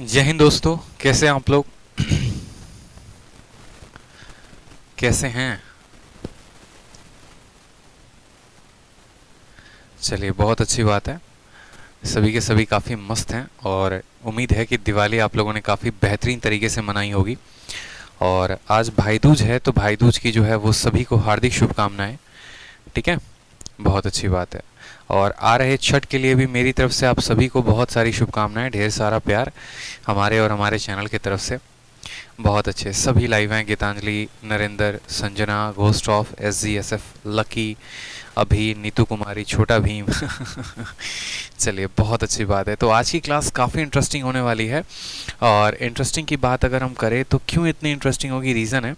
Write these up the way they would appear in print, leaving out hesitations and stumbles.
जय हिंद दोस्तों, कैसे हैं आप लोग? कैसे हैं? चलिए, बहुत अच्छी बात है। सभी के सभी काफ़ी मस्त हैं और उम्मीद है कि दिवाली आप लोगों ने काफ़ी बेहतरीन तरीके से मनाई होगी। और आज भाई दूज है, तो भाई दूज की जो है वो सभी को हार्दिक शुभकामनाएं। ठीक है, बहुत अच्छी बात है। और आ रहे छठ के लिए भी मेरी तरफ से आप सभी को बहुत सारी शुभकामनाएं, ढेर सारा प्यार हमारे और हमारे चैनल की तरफ से। बहुत अच्छे सभी लाइव हैं। Geetanjali, Narendra, Sanjana, ghost of, SGSF, lucky, Abhi, Neetu कुमारी, छोटा भीम। चलिए, बहुत अच्छी बात है। तो आज की क्लास काफ़ी इंटरेस्टिंग होने वाली है। और इंटरेस्टिंग की बात अगर हम करें तो क्यों इतनी इंटरेस्टिंग होगी, रीज़न है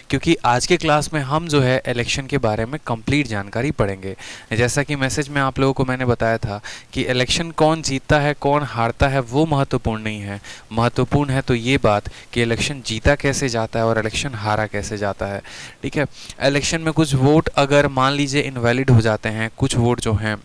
क्योंकि आज के क्लास में हम जो है इलेक्शन के बारे में कंप्लीट जानकारी पढ़ेंगे। जैसा कि मैसेज में आप लोगों को मैंने बताया था कि इलेक्शन कौन जीतता है कौन हारता है वो महत्वपूर्ण नहीं है। महत्वपूर्ण है तो ये बात कि इलेक्शन जीता कैसे जाता है और इलेक्शन हारा कैसे जाता है। ठीक है, इलेक्शन में कुछ वोट अगर मान लीजिए इनवैलिड हो जाते हैं, कुछ वोट जो हैं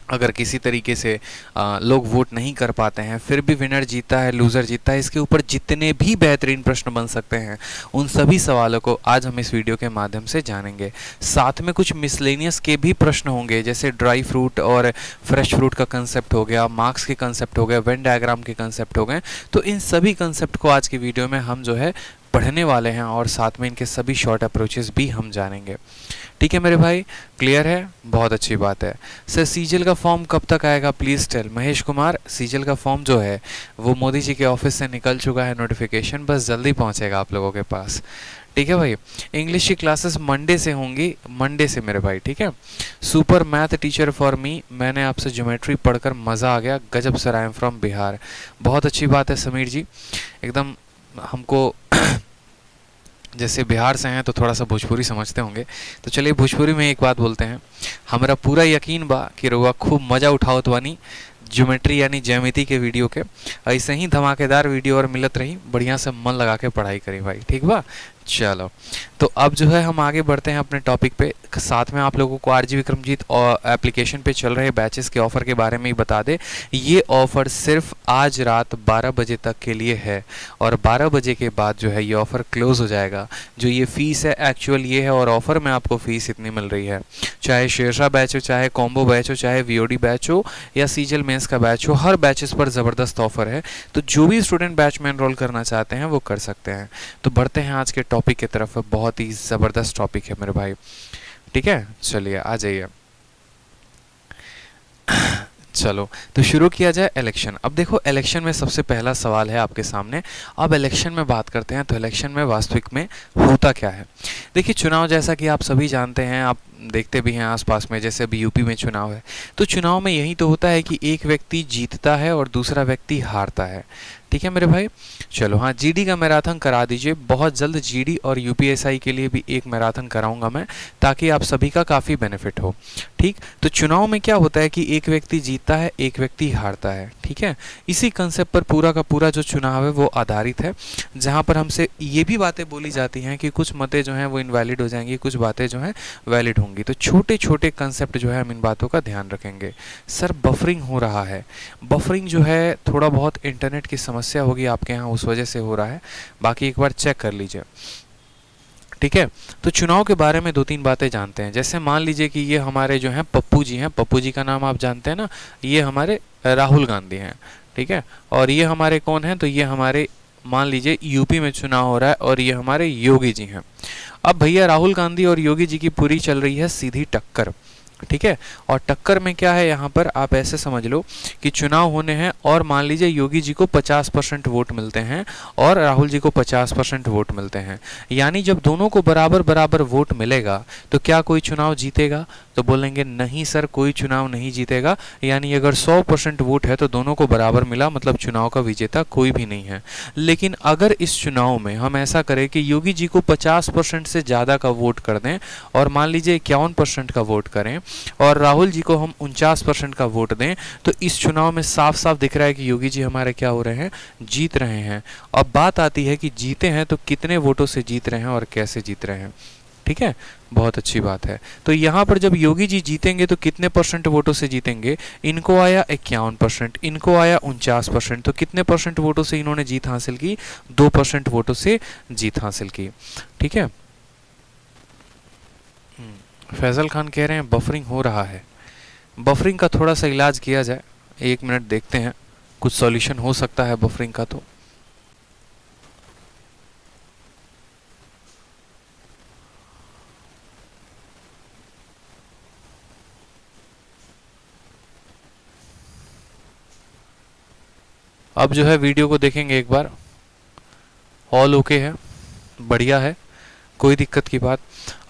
अगर किसी तरीके से लोग वोट नहीं कर पाते हैं, फिर भी विनर जीता है, लूज़र जीता है, इसके ऊपर जितने भी बेहतरीन प्रश्न बन सकते हैं उन सभी सवालों को आज हम इस वीडियो के माध्यम से जानेंगे। साथ में कुछ मिसलेनियस के भी प्रश्न होंगे, जैसे ड्राई फ्रूट और फ्रेश फ्रूट का कंसेप्ट हो गया, मार्क्स के कंसेप्ट हो गए, वेन डायग्राम के कंसेप्ट हो गए। तो इन सभी कंसेप्ट को आज की वीडियो में हम जो है पढ़ने वाले हैं और साथ में इनके सभी शॉर्ट अप्रोचेस भी हम जानेंगे। ठीक है मेरे भाई, क्लियर है? बहुत अच्छी बात है। सर, सीजल का फॉर्म कब तक आएगा, प्लीज़ टेल। महेश कुमार, सीजल का फॉर्म जो है वो मोदी जी के ऑफिस से निकल चुका है नोटिफिकेशन, बस जल्दी पहुंचेगा आप लोगों के पास। ठीक है भाई। इंग्लिश की क्लासेस मंडे से होंगी, मंडे से मेरे भाई। ठीक है। Super math teacher for me, मैंने आपसे ज्योमेट्री पढ़कर मज़ा आ गया, गजब sir, I am from Bihar. बहुत अच्छी बात है समीर जी, एकदम हमको जैसे बिहार से हैं तो थोड़ा सा भोजपुरी समझते होंगे। तो चलिए भोजपुरी में एक बात बोलते हैं। हमारा पूरा यकीन बा कि रउआ खूब मज़ा उठावत बानी ज्योमेट्री यानी ज्यामिति के वीडियो के। ऐसे ही धमाकेदार वीडियो और मिलत रही, बढ़िया से मन लगा के पढ़ाई करी भाई। ठीक बा? चलो, तो अब जो है हम आगे बढ़ते हैं अपने टॉपिक पे। साथ में आप लोगों को RG विक्रमजीत एप्लीकेशन पे चल रहे बैचेस के ऑफ़र के बारे में ही बता दे। ये ऑफ़र सिर्फ आज रात 12 बजे तक के लिए है और 12 बजे के बाद जो है ये ऑफ़र क्लोज़ हो जाएगा। जो ये फ़ीस है एक्चुअल ये है, और ऑफ़र में आपको फ़ीस इतनी मिल रही है। चाहे शेरशाह बैच हो, चाहे कॉम्बो बैच हो, चाहे VOD बैच हो या सीजल मेंस का बैच हो, हर बैचेस पर ज़बरदस्त ऑफ़र है। तो जो भी स्टूडेंट बैच में एनरोल करना चाहते हैं वो कर सकते हैं। तो बढ़ते हैं आज के टॉपिक की तरफ। बहुत ही ज़बरदस्त टॉपिक है मेरे भाई। ठीक है, चलिए आ जाइए। चलो, तो शुरू किया जाए इलेक्शन। अब देखो, इलेक्शन में सबसे पहला सवाल है आपके सामने। अब इलेक्शन में बात करते हैं तो इलेक्शन में वास्तविक में होता क्या है। देखिए, चुनाव जैसा कि आप सभी जानते हैं, आप देखते भी हैं आसपास में, जैसे अभी यूपी में चुनाव है, तो चुनाव में यही तो होता है कि एक व्यक्ति जीतता है और दूसरा व्यक्ति हारता है। ठीक है मेरे भाई। चलो, हाँ, GD का मैराथन करा दीजिए। बहुत जल्द GD और UPSI के लिए भी एक मैराथन कराऊंगा मैं, ताकि आप सभी का काफ़ी बेनिफिट हो। ठीक, तो चुनाव में क्या होता है कि एक व्यक्ति जीतता है, एक व्यक्ति हारता है। ठीक है, इसी कंसेप्ट पर पूरा का पूरा जो चुनाव है वो आधारित है, जहाँ पर हमसे ये भी बातें बोली जाती हैं कि कुछ मतें जो हैं वो इनवैलिड हो जाएंगी, कुछ बातें जो हैं वैलिड होंगी। तो छोटे छोटे कंसेप्ट जो है हम इन बातों का ध्यान रखेंगे। सर, बफरिंग हो रहा है। बफरिंग जो है थोड़ा बहुत इंटरनेट की समस्या होगी आपके यहाँ, उस वजह से हो रहा है। बाकी एक बार चेक कर लीजिए। ठीक है, तो चुनाव के बारे में 2-3 बातें जानते हैं। जैसे मान लीजिए कि ये हमारे जो हैं पप्पू जी हैं, पप्पू जी का नाम आप जानते हैं ना, ये हमारे राहुल गांधी हैं। ठीक है, और ये हमारे कौन हैं, तो ये हमारे, मान लीजिए यूपी में चुनाव हो रहा है और ये हमारे योगी जी हैं। अब भैया राहुल गांधी और योगी जी की पूरी चल रही है सीधी टक्कर। ठीक है, और टक्कर में क्या है, यहाँ पर आप ऐसे समझ लो कि चुनाव होने हैं और मान लीजिए योगी जी को 50% वोट मिलते हैं और राहुल जी को 50% वोट मिलते हैं। यानी जब दोनों को बराबर बराबर वोट मिलेगा तो क्या कोई चुनाव जीतेगा? तो बोलेंगे नहीं सर, कोई चुनाव नहीं जीतेगा। यानी अगर 100% वोट है तो दोनों को बराबर मिला, मतलब चुनाव का विजेता कोई भी नहीं है। लेकिन अगर इस चुनाव में हम ऐसा करें कि योगी जी को 50% से ज़्यादा का वोट कर दें और मान लीजिए 51% का वोट करें और राहुल जी को हम 49% का वोट दें, तो इस चुनाव में साफ साफ दिख रहा है कि योगी जी हमारे क्या हो रहे हैं, जीत रहे हैं। अब बात आती है कि जीते हैं तो कितने वोटों से जीत रहे हैं और कैसे जीत रहे हैं। ठीक है, बहुत अच्छी बात है। तो यहाँ पर जब योगी जी जीतेंगे तो कितने परसेंट वोटों से जीतेंगे? इनको आया 51%, इनको आया 49%, तो कितने परसेंट वोटों से इन्होंने जीत हासिल की? 2% वोटों से जीत हासिल की। ठीक है। फैजल खान कह रहे हैं बफरिंग हो रहा है। बफरिंग का थोड़ा सा इलाज किया जाए, 1 मिनट देखते हैं, कुछ सॉल्यूशन हो सकता है बफरिंग का। तो अब जो है वीडियो को देखेंगे एक बार, ऑल ओके है, बढ़िया है, कोई दिक्कत की बात।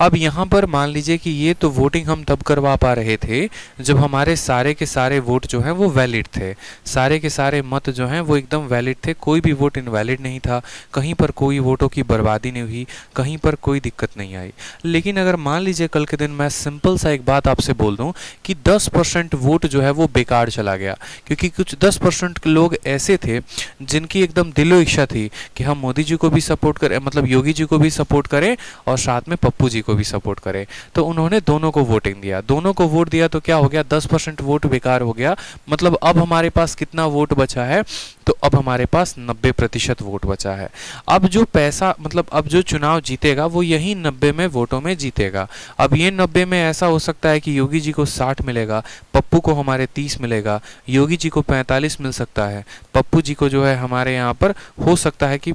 अब यहाँ पर मान लीजिए कि ये तो वोटिंग हम तब करवा पा रहे थे जब हमारे सारे के सारे वोट जो हैं वो वैलिड थे, सारे के सारे मत जो हैं वो एकदम वैलिड थे, कोई भी वोट इनवैलिड नहीं था, कहीं पर कोई वोटों की बर्बादी नहीं हुई, कहीं पर कोई दिक्कत नहीं आई। लेकिन अगर मान लीजिए कल के दिन मैं सिंपल सा एक बात आपसे बोल दूं कि 10% वोट जो है वो बेकार चला गया, क्योंकि कुछ 10% लोग ऐसे थे जिनकी एकदम दिलो इच्छा थी कि हम मोदी जी को भी सपोर्ट करें, मतलब योगी जी को भी सपोर्ट करें और साथ में पप्पू जी को भी सपोर्ट करे, तो उन्होंने दोनों को वोटिंग दिया, दोनों को वोट दिया, तो क्या हो गया? 10% वोट बेकार हो गया। मतलब अब हमारे पास कितना वोट बचा है? तो अब हमारे पास 90% वोट बचा है। अब जो पैसा, मतलब अब जो चुनाव जीतेगा वो यही 90 में वोटों में जीतेगा। अब ये 90 में ऐसा हो सकता है कि योगी जी को 60 मिलेगा, पप्पू को हमारे 30 मिलेगा, योगी जी को 45 मिल सकता है, पप्पू जी को जो है हमारे यहाँ पर हो सकता है कि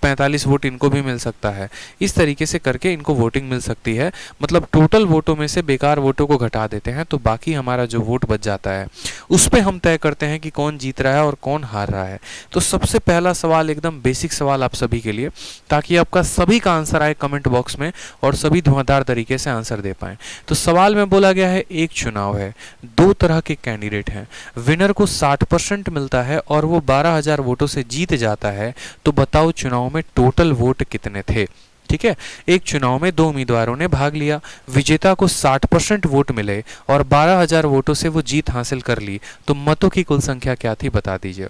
45 वोट इनको भी मिल सकता है। इस तरीके से करके इनको वोटिंग मिल सकती है। मतलब टोटल वोटों में से बेकार वोटों को घटा देते हैं, तो बाकी हमारा जो वोट बच जाता है उस पे हम तय करते हैं कि कौन जीत रहा है और कौन हार रहा है। तो सबसे पहला सवाल, एकदम बेसिक सवाल आप सभी के लिए, ताकि आपका सभी का आंसर आए कमेंट बॉक्स में और सभी धुआंधार तरीके से आंसर दे पाएं। तो सवाल में बोला गया है एक चुनाव है, 2 तरह के कैंडिडेट हैं, विनर को 60% मिलता है और वो 12,000 वोटों से जीत जाता है, तो बताओ चुनाव में टोटल वोट कितने थे? ठीक है, एक चुनाव में 2 उम्मीदवारों ने भाग लिया, विजेता को 60% वोट मिले और 12,000 वोटों से वो जीत हासिल कर ली, तो मतों की कुल संख्या क्या थी बता दीजिए।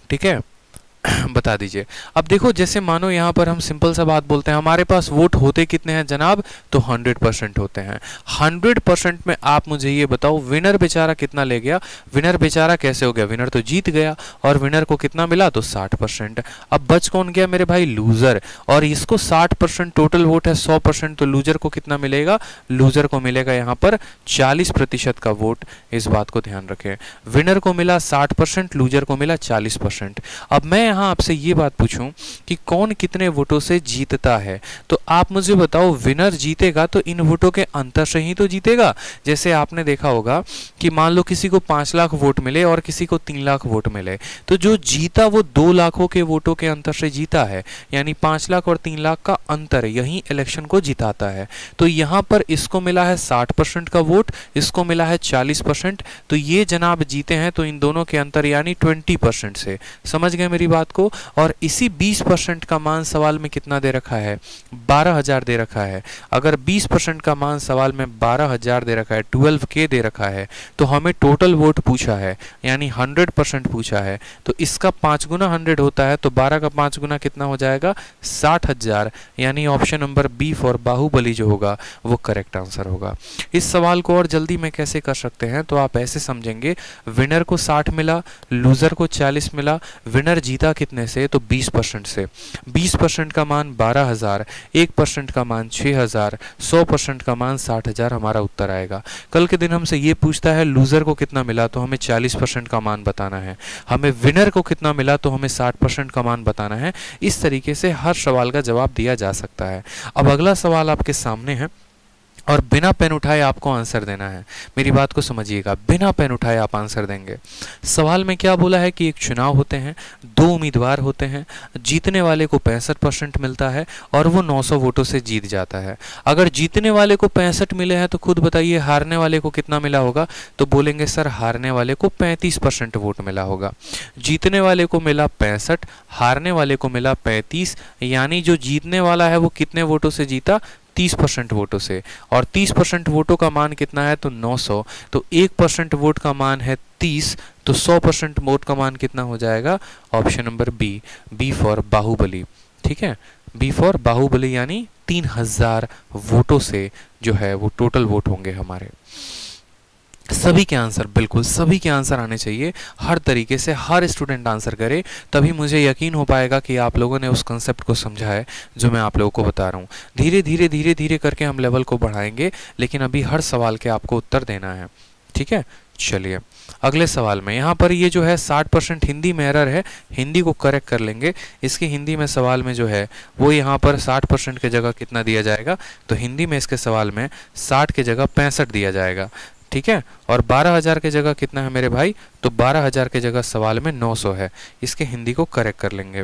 ठीक है, बता दीजिए। अब देखो, जैसे मानो यहाँ पर हम सिंपल सा बात बोलते हैं, हमारे पास वोट होते कितने हैं जनाब? तो 100% होते हैं। 100% में आप मुझे ये बताओ विनर बेचारा कितना ले गया? विनर बेचारा कैसे हो गया? विनर तो जीत गया और विनर को कितना मिला? तो 60%। अब बच कौन गया मेरे भाई? लूजर। और इसको 60% टोटल वोट है 100%, तो लूजर को कितना मिलेगा? लूजर को मिलेगा यहाँ पर 40% का वोट। इस बात को ध्यान रखें, विनर को मिला 60%, लूजर को मिला 40%। अब मैं यहाँ आपसे ये बात पूछूं कि कौन कितने वोटों से जीतता है, तो आप मुझे बताओ विनर जीतेगा तो इन वोटों के अंतर से ही तो जीतेगा। जैसे आपने देखा होगा कि मान लो किसी को 5 लाख वोट मिले और किसी को 3 लाख वोट मिले, तो जो जीता वो 2 लाखों के वोटों के अंतर से जीता है, यानी 5 लाख और 3 लाख का अंतर यही इलेक्शन को जिताता है। तो यहाँ पर इसको मिला है 60% का वोट, इसको मिला है 40%, तो ये जनाब जीते हैं तो इन दोनों के अंतर यानी 20% से। समझ गए मेरी बात को? और इसी 20% का मान सवाल में कितना दे रखा है? 12,000 दे रखा है। अगर 20% का मान सवाल में 12,000 दे रखा है, 12K दे रखा है, तो हमें टोटल वोट पूछा है, यानी 100% पूछा है, तो इसका 5 गुना 100 होता है, तो 12 का 5 गुना कितना हो जाएगा? 60,000। यानी option number B for Baahubali जो होगा वो करेक्ट आंसर होगा। इस सवाल को और जल्दी में कैसे कर सकते हैं, तो आप ऐसे समझेंगे, विनर को 60 मिला, लूजर को 40 मिला, विनर जीता कितने से? तो 20% से। 20% का मान 12,000, 1% का मान 6,000, 100% का मान 60,000 हमारा उत्तर आएगा। कल के दिन हमसे ये पूछता है लूजर को कितना मिला, तो हमें 40% का मान बताना है, हमें विनर को कितना मिला तो हमें 60% का मान बताना है। इस तरीके से हर सवाल का जवाब दिया जा सकता है। अब अगला सवाल आपके सामने है और बिना पेन उठाए आपको आंसर देना है। मेरी बात को समझिएगा, बिना पेन उठाए आप आंसर देंगे। सवाल में क्या बोला है कि एक चुनाव होते हैं, 2 उम्मीदवार होते हैं, जीतने वाले को 65% मिलता है और वो 900 वोटों से जीत जाता है। अगर जीतने वाले को 65 मिले हैं तो खुद बताइए हारने वाले को कितना मिला होगा? तो बोलेंगे सर हारने वाले को 35% वोट मिला होगा। जीतने वाले को मिला 65, हारने वाले को मिला 35, यानी जो जीतने वाला है वो कितने वोटों से जीता? 30% वोटों से। और 30% वोटों का मान कितना है? तो 900। तो 1% वोट का मान है 30, तो 100% वोट का मान कितना हो जाएगा? Option number B, B for Baahubali. ठीक है, बी फॉर बाहुबली यानी 3000 वोटों से जो है वो टोटल वोट होंगे हमारे। सभी के आंसर, बिल्कुल सभी के आंसर आने चाहिए, हर तरीके से हर स्टूडेंट आंसर करे, तभी मुझे यकीन हो पाएगा कि आप लोगों ने उस कंसेप्ट को समझा है जो मैं आप लोगों को बता रहा हूँ। धीरे धीरे धीरे धीरे करके हम लेवल को बढ़ाएंगे, लेकिन अभी हर सवाल के आपको उत्तर देना है, ठीक है। चलिए अगले सवाल में, यहाँ पर ये जो है 60% हिंदी में एरर है, हिंदी को करेक्ट कर लेंगे। इसकी हिंदी में सवाल में जो है वो यहाँ पर 60% के जगह कितना दिया जाएगा, तो हिंदी में इसके सवाल में 60 के जगह 65 दिया जाएगा, ठीक है। और 12,000 के जगह कितना है मेरे भाई, तो 12,000 के जगह सवाल में 900 है। इसके हिंदी को करेक्ट कर लेंगे,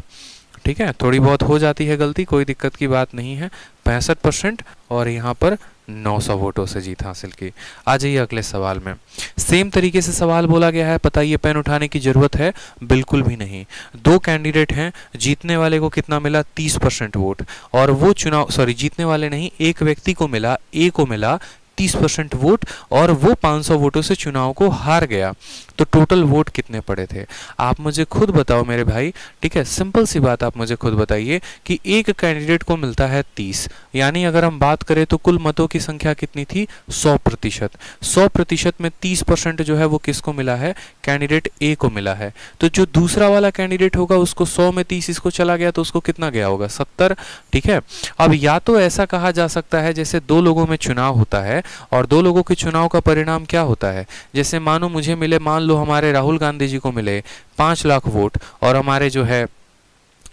ठीक है। थोड़ी बहुत हो जाती है गलती, कोई दिक्कत की बात नहीं है। 65% और यहाँ पर 900 वोटों से जीत हासिल की। आ जाइए अगले सवाल में, सेम तरीके से सवाल बोला गया है। बताइए पेन उठाने की जरूरत है, बिल्कुल भी नहीं। दो कैंडिडेट हैं, जीतने वाले को कितना मिला, 30% वोट, और वो चुनाव, सॉरी जीतने वाले नहीं, एक व्यक्ति को मिला, ए को मिला 30% वोट, और वो 500 वोटों से चुनाव को हार गया। तो टोटल वोट कितने पड़े थे, आप मुझे खुद बताओ मेरे भाई, ठीक है। सिंपल सी बात, आप मुझे खुद बताइए कि एक कैंडिडेट को मिलता है 30, यानी अगर हम बात करें तो कुल मतों की संख्या कितनी थी, 100%। 100% में 30% जो है वो किसको मिला है, कैंडिडेट ए को मिला है। तो जो दूसरा वाला कैंडिडेट होगा उसको 100 में 30 इसको चला गया, तो उसको कितना गया होगा, 70, ठीक है। अब या तो ऐसा कहा जा सकता है जैसे दो लोगों में चुनाव होता है और दो लोगों के चुनाव का परिणाम क्या होता है, जैसे मानो मुझे मिले, मान लो हमारे राहुल गांधी जी को मिले 5 लाख वोट और हमारे जो है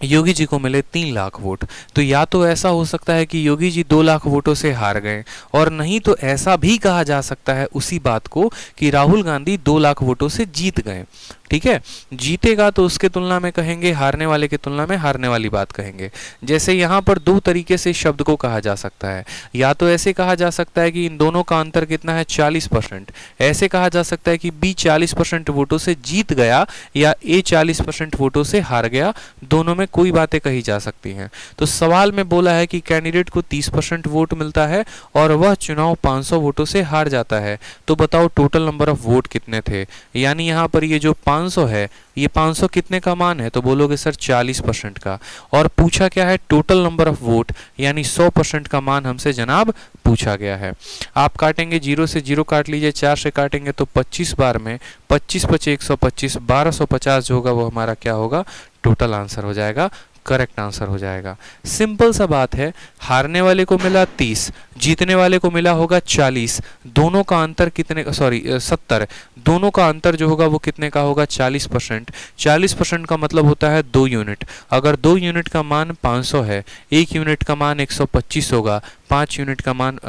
योगी जी को मिले 3 लाख वोट। तो या तो ऐसा हो सकता है कि योगी जी 2 लाख वोटों से हार गए, और नहीं तो ऐसा भी कहा जा सकता है उसी बात को कि राहुल गांधी 2 लाख वोटों से जीत गए, ठीक है। जीतेगा तो उसके तुलना में कहेंगे, हारने वाले की तुलना में हारने वाली बात कहेंगे। जैसे यहाँ पर दो तरीके से शब्द को कहा जा सकता है, या तो ऐसे कहा जा सकता है कि इन दोनों का अंतर कितना है, 40%। ऐसे कहा जा सकता है कि बी 40% वोटों से जीत गया या ए 40% वोटों से हार गया, दोनों में कोई बातें कही जा सकती हैं। तो सवाल में बोला है कि कैंडिडेट को 30% वोट मिलता है और वह चुनाव 500 वोटों से हार जाता है। तो बताओ टोटल नंबर ऑफ वोट कितने थे, यानी यहाँ पर ये जो 500 है, ये 500 कितने का मान है, तो बोलोगे सर 40% का। और पूछा क्या है, टोटल नंबर ऑफ वोट, यानी 100% का मान हमसे जनाब पूछा गया है। आप काटेंगे, 0 से 0 काट लीजिए, 4 से काटेंगे तो 25 बार में 25 पचे 125, 1250 जो होगा वो हमारा क्या होगा, टोटल आंसर हो जाएगा, करेक्ट आंसर हो जाएगा। सिंपल सा बात है, हारने वाले को मिला 30, जीतने वाले को मिला होगा 40, दोनों का अंतर कितने, सॉरी 70, दोनों का अंतर जो होगा वो कितने का होगा, 40%। 40% का मतलब होता है 2 यूनिट। अगर 2 यूनिट का मान 500 है, 1 यूनिट का मान 125 होगा, 5 यूनिट का मान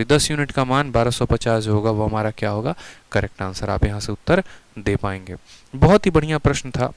10 यूनिट का मान 1250 जो होगा वो हमारा क्या होगा, करेक्ट आंसर। आप यहाँ से उत्तर दे पाएंगे। बहुत ही बढ़िया प्रश्न था,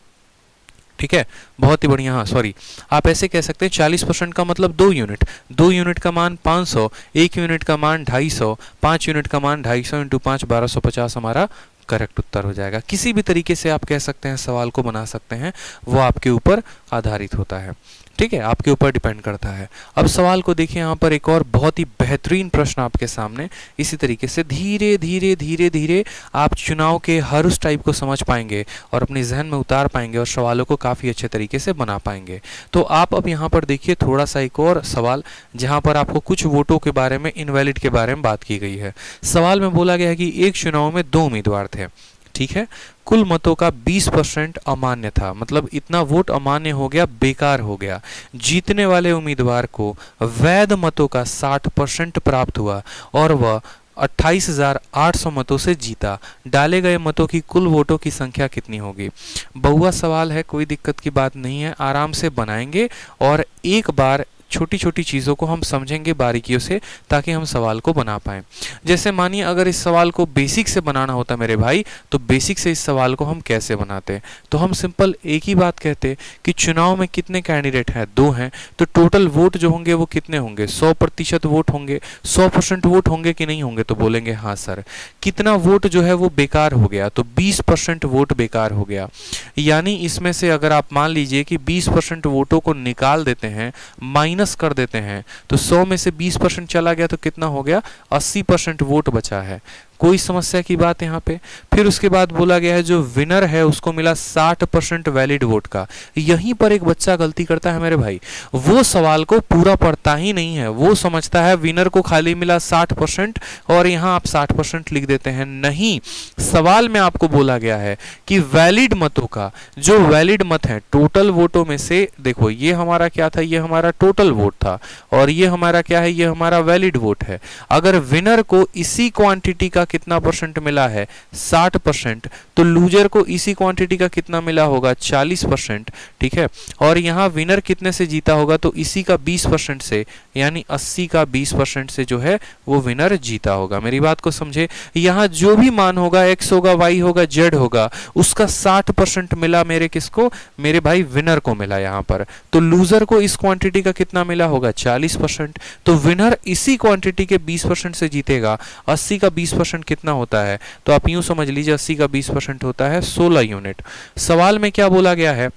ठीक है, बहुत ही बढ़िया। हाँ सॉरी, आप ऐसे कह सकते हैं 40% का मतलब 2 यूनिट, 2 यूनिट का मान 500, 1 यूनिट का मान 250, 5 यूनिट का मान 250 × 5 1250 हमारा करेक्ट उत्तर हो जाएगा। किसी भी तरीके से आप कह सकते हैं, सवाल को बना सकते हैं, वो आपके ऊपर आधारित होता है, ठीक है, आपके ऊपर डिपेंड करता है। अब सवाल को देखिए, यहाँ पर एक और बहुत ही बेहतरीन प्रश्न आपके सामने। इसी तरीके से धीरे धीरे धीरे धीरे आप चुनाव के हर उस टाइप को समझ पाएंगे और अपने जहन में उतार पाएंगे और सवालों को काफ़ी अच्छे तरीके से बना पाएंगे। तो आप अब यहाँ पर देखिए थोड़ा सा एक और सवाल, जहाँ पर आपको कुछ वोटों के बारे में, इनवैलिड के बारे में बात की गई है। सवाल में बोला गया है कि एक चुनाव में 2 उम्मीदवार थे, ठीक है, कुल मतों का 20% अमान्य था, मतलब इतना वोट अमान्य हो गया, बेकार हो गया। जीतने वाले उम्मीदवार को वैध मतों का 60% प्राप्त हुआ और वह 28,800 मतों से जीता। डाले गए मतों की कुल वोटों की संख्या कितनी होगी। बहुआ सवाल है, कोई दिक्कत की बात नहीं है, आराम से बनाएंगे और एक बार छोटी छोटी चीज़ों को हम समझेंगे बारीकियों से, ताकि हम सवाल को बना पाएं। जैसे मानिए अगर इस सवाल को बेसिक से बनाना होता मेरे भाई, तो बेसिक से इस सवाल को हम कैसे बनाते, तो हम सिंपल एक ही बात कहते कि चुनाव में कितने कैंडिडेट हैं, 2 हैं, तो टोटल वोट जो होंगे वो कितने होंगे, 100% वोट होंगे, 100% वोट होंगे कि नहीं होंगे, तो बोलेंगे हाँ सर। कितना वोट जो है वो बेकार हो गया, तो 20% वोट बेकार हो गया। यानी इसमें से अगर आप मान लीजिए कि 20% वोटों को निकाल देते हैं, माइनस कर देते हैं, तो 100 में से 20% चला गया तो कितना हो गया, 80% वोट बचा है। कोई समस्या की बात यहाँ पे। फिर उसके बाद बोला गया है जो विनर है उसको मिला 60% वैलिड वोट का। यहीं पर एक बच्चा गलती करता है मेरे भाई, वो सवाल को पूरा पढ़ता ही नहीं है, वो समझता है विनर को खाली मिला 60% और यहाँ आप 60% लिख देते हैं। नहीं, सवाल में आपको बोला गया है कि वैलिड मतों का, जो वैलिड मत है टोटल वोटों में से, देखो ये हमारा क्या था, ये हमारा टोटल वोट था और ये हमारा क्या है, ये हमारा वैलिड वोट है। अगर विनर को इसी क्वांटिटी का कितना परसेंट मिला है 60%, तो लूजर को इसी क्वांटिटी का कितना मिला होगा 40%, ठीक है। और यहाँ विनर कितने से जीता होगा, तो इसी का 20% से, यानी 80 का 20% से जो है वो विनर जीता होगा। मेरी बात को समझे, यहाँ जो भी मान होगा, x होगा, y होगा, z होगा, उसका 60% मिला मेरे किसको, मेरे भाई विनर को मिला यहाँ पर। तो लूजर को इस क्वांटिटी का कितना मिला होगा 40%, तो विनर इसी क्वांटिटी के 20% से जीतेगा। 80 का 20% कितना होता है, तो आप यूं समझ लीजिए 80 का 20% होता है 16 यूनिट। सवाल में क्या बोला गया है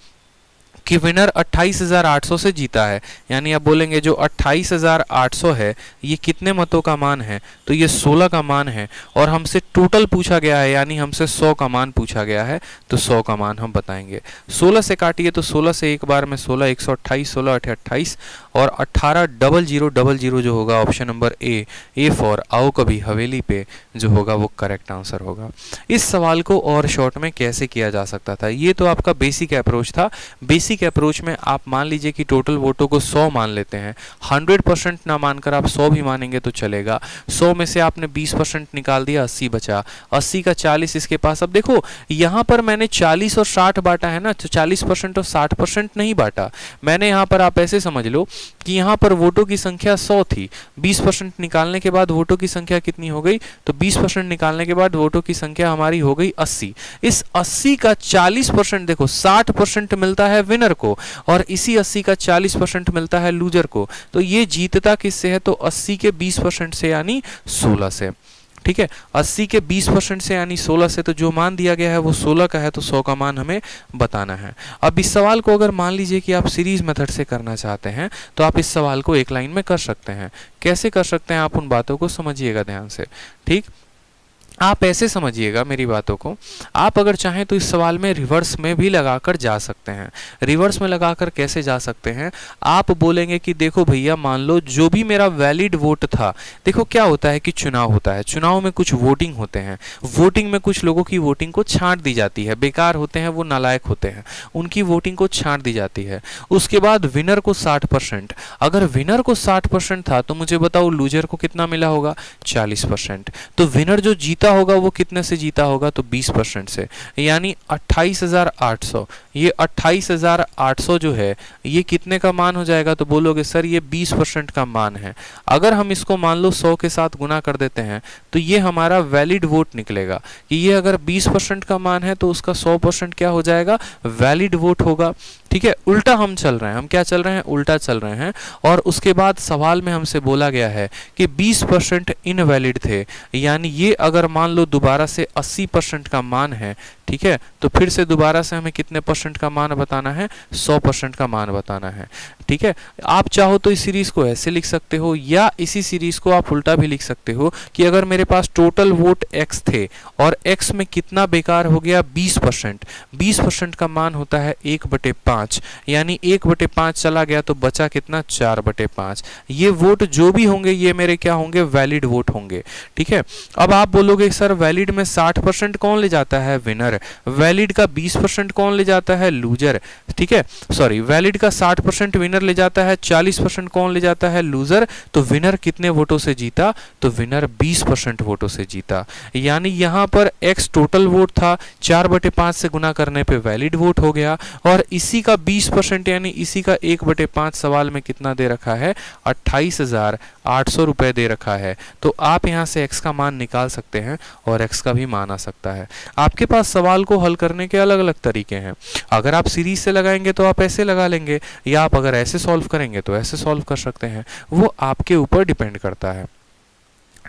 कि विनर 28,800 से जीता है, यानी आप बोलेंगे जो 28,800 है ये कितने मतों का मान है, तो ये 16 का मान है और हमसे टोटल पूछा गया है, यानी हमसे 100 का मान पूछा गया है, तो 100 का मान हम बताएंगे। 16 से काटिए तो 16 से एक बार में 16, 128, 16 8 28 और 18,00,00 जो होगा ऑप्शन नंबर ए फॉर आओ कभी हवेली पे जो होगा वो करेक्ट आंसर होगा। इस सवाल को और शॉर्ट में कैसे किया जा सकता था, ये तो आपका बेसिक अप्रोच था। बेसिक अप्रोच में आप मान लीजिए कि टोटल वोटों को 100 मान लेते हैं, 100% ना मानकर आप 100 भी मानेंगे तो चलेगा। 100 में से आपने 20% निकाल दिया, 80 बचा, 80 का 40 इसके पास। अब देखो यहाँ पर मैंने 40 और 60 बांटा है ना, तो 40% और 60% नहीं बांटा मैंने। यहाँ पर आप ऐसे समझ लो कि यहाँ पर वोटों की संख्या 100 थी, 20% निकालने के बाद वोटों की संख्या कितनी हो गई, तो 20% निकालने के बाद वोटों की संख्या हमारी हो गई 80। इस 80 का 40% देखो 60% मिलता है विनर को और इसी 80 का 40% मिलता है लूजर को। तो ये जीतता किससे है, तो 80 के 20% से यानी 16 से, ठीक है। 80 के 20% से यानी 16 से, तो जो मान दिया गया है वो 16 का है, तो 100 का मान हमें बताना है। अब इस सवाल को अगर मान लीजिए कि आप सीरीज मेथड से करना चाहते हैं तो आप इस सवाल को एक लाइन में कर सकते हैं। कैसे कर सकते हैं आप उन बातों को समझिएगा ध्यान से, ठीक। आप ऐसे समझिएगा मेरी बातों को, आप अगर चाहें तो इस सवाल में रिवर्स में भी लगाकर जा सकते हैं। रिवर्स में लगाकर कैसे जा सकते हैं, आप बोलेंगे कि देखो भैया मान लो जो भी मेरा वैलिड वोट था, देखो क्या होता है कि चुनाव होता है, चुनाव में कुछ वोटिंग होते हैं, वोटिंग में कुछ लोगों की वोटिंग को छांट दी जाती है, बेकार होते हैं वो नालायक होते हैं, उनकी वोटिंग को छांट दी जाती है। उसके बाद विनर को 60%, अगर विनर को 60% था तो मुझे बताओ लूजर को कितना मिला होगा 40%। तो विनर जो जीता होगा वो कितने से जीता होगा, तो 20% से, यानी 28,800। ये 28,800 जो है ये कितने का मान हो जाएगा, तो बोलोगे सर ये 20% का मान है। अगर हम इसको मान लो 100 के साथ गुना कर देते हैं तो ये हमारा वैलिड वोट निकलेगा कि ये अगर 20% का मान है तो उसका 100% क्या हो जाएगा, वैलिड वोट होगा, ठीक है। उल्टा हम चल रहे हैं, हम क्या चल रहे हैं, उल्टा चल रहे हैं। और उसके बाद सवाल में हमसे बोला गया है कि 20% इनवैलिड थे, यानी ये अगर मान लो दोबारा से 80% का मान है, ठीक है, तो फिर से दोबारा से हमें कितने परसेंट का मान बताना है, 100% का मान बताना है, ठीक है। आप चाहो तो इस सीरीज को ऐसे लिख सकते हो या इसी सीरीज को आप उल्टा भी लिख सकते हो कि अगर मेरे पास टोटल वोट x थे और x में कितना बेकार हो गया 20%, 20% का मान होता है 1/5, यानी 1/5 चला गया तो बचा कितना 4/5। ये वोट जो भी होंगे ये मेरे क्या होंगे, वैलिड वोट होंगे, ठीक है। अब आप बोलोगे सर वैलिड में 60% कौन ले जाता है, विनर। वैलिड का 20% कौन ले जाता है, लूजर, ठीक है। सॉरी, वैलिड का 60% विनर ले जाता है, 40% कौन ले जाता है, लूजर। तो विनर कितने वोटों से जीता, तो विनर 20% वोटों से जीता। यानी यहाँ पर x टोटल वोट था, 4/5 से गुना करने पे वैलिड वोट हो गया और इसी का 20% यानी इसी का 1/5 सवाल में कितना दे रखा है, 28,800 रुपए दे रखा है। तो आप यहाँ से x का मान निकाल सकते हैं और x का भी मान आ सकता है। आपके पास सवाल को हल करने के अलग अलग तरीके हैं। अगर आप सीरीज से लगाएंगे तो आप ऐसे लगा लेंगे, या आप अगर ऐसे सॉल्व करेंगे तो ऐसे सॉल्व कर सकते हैं, वो आपके ऊपर डिपेंड करता है,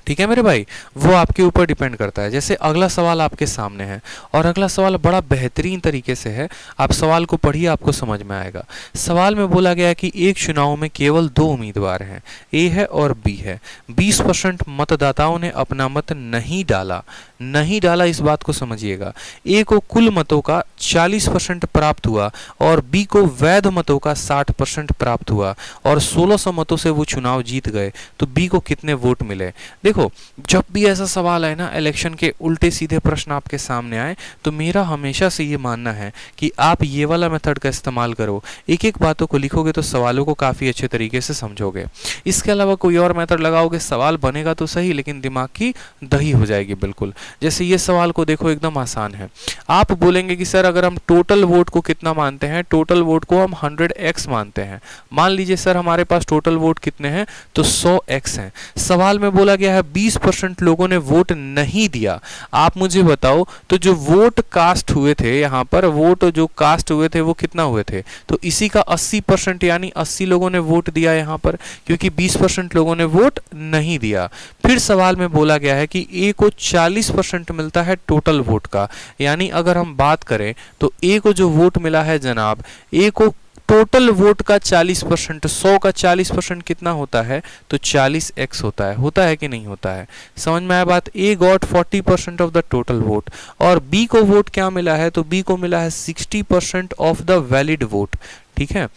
ठीक है मेरे भाई, वो आपके ऊपर डिपेंड करता है। जैसे अगला सवाल आपके सामने है और अगला सवाल बड़ा बेहतरीन तरीके से है, आप सवाल को पढ़िए, आपको समझ में आएगा। सवाल में बोला गया है कि एक चुनाव में केवल दो उम्मीदवार हैं, ए है और बी है। 20% मतदाताओं ने अपना मत नहीं डाला। नहीं डाला, इस बात को समझिएगा। ए को कुल मतों का 40% प्राप्त हुआ और बी को वैध मतों का 60% प्राप्त हुआ और 1600 मतों से वो चुनाव जीत गए, तो बी को कितने वोट मिले। देखो, जब भी ऐसा सवाल है ना, इलेक्शन के उल्टे सीधे प्रश्न आपके सामने आए, तो मेरा हमेशा से ये मानना है कि आप ये वाला मेथड का इस्तेमाल करो। एक एक बातों को लिखोगे तो सवालों को काफ़ी अच्छे तरीके से समझोगे। इसके अलावा कोई और मेथड लगाओगे, सवाल बनेगा तो सही लेकिन दिमाग की दही हो जाएगी बिल्कुल। जैसे ये सवाल को देखो, एकदम आसान है। आप बोलेंगे कि सर अगर हम टोटल वोट को कितना मानते हैं, टोटल वोट को हम 100x मानते हैं। मान लीजिए सर हमारे पास टोटल वोट कितने हैं, तो 100x हैं। सवाल में बोला गया है 20% लोगों ने वोट नहीं दिया। आप मुझे बताओ, तो जो वोट कास्ट हुए थे, यहाँ पर वोट जो कास्ट हुए थे वो कितना हुए थे, तो इसी का 80% यानी 80 लोगों ने वोट दिया यहाँ पर, क्योंकि 20% लोगों ने वोट नहीं दिया। फिर सवाल में बोला गया है कि ए को 40% मिलता है टोटल वोट का, यानी अगर हम बात करें तो ए को जो वोट मिला है जनाब, ए को टोटल वोट का 40%, 100 का 40% कितना होता है, तो 40x होता है कि नहीं होता है। समझ में आया बात। A got 40% of the total vote और बी को वोट क्या मिला है, तो बी को मिला है 60% ऑफ द वैलिड वोट। ठीक है,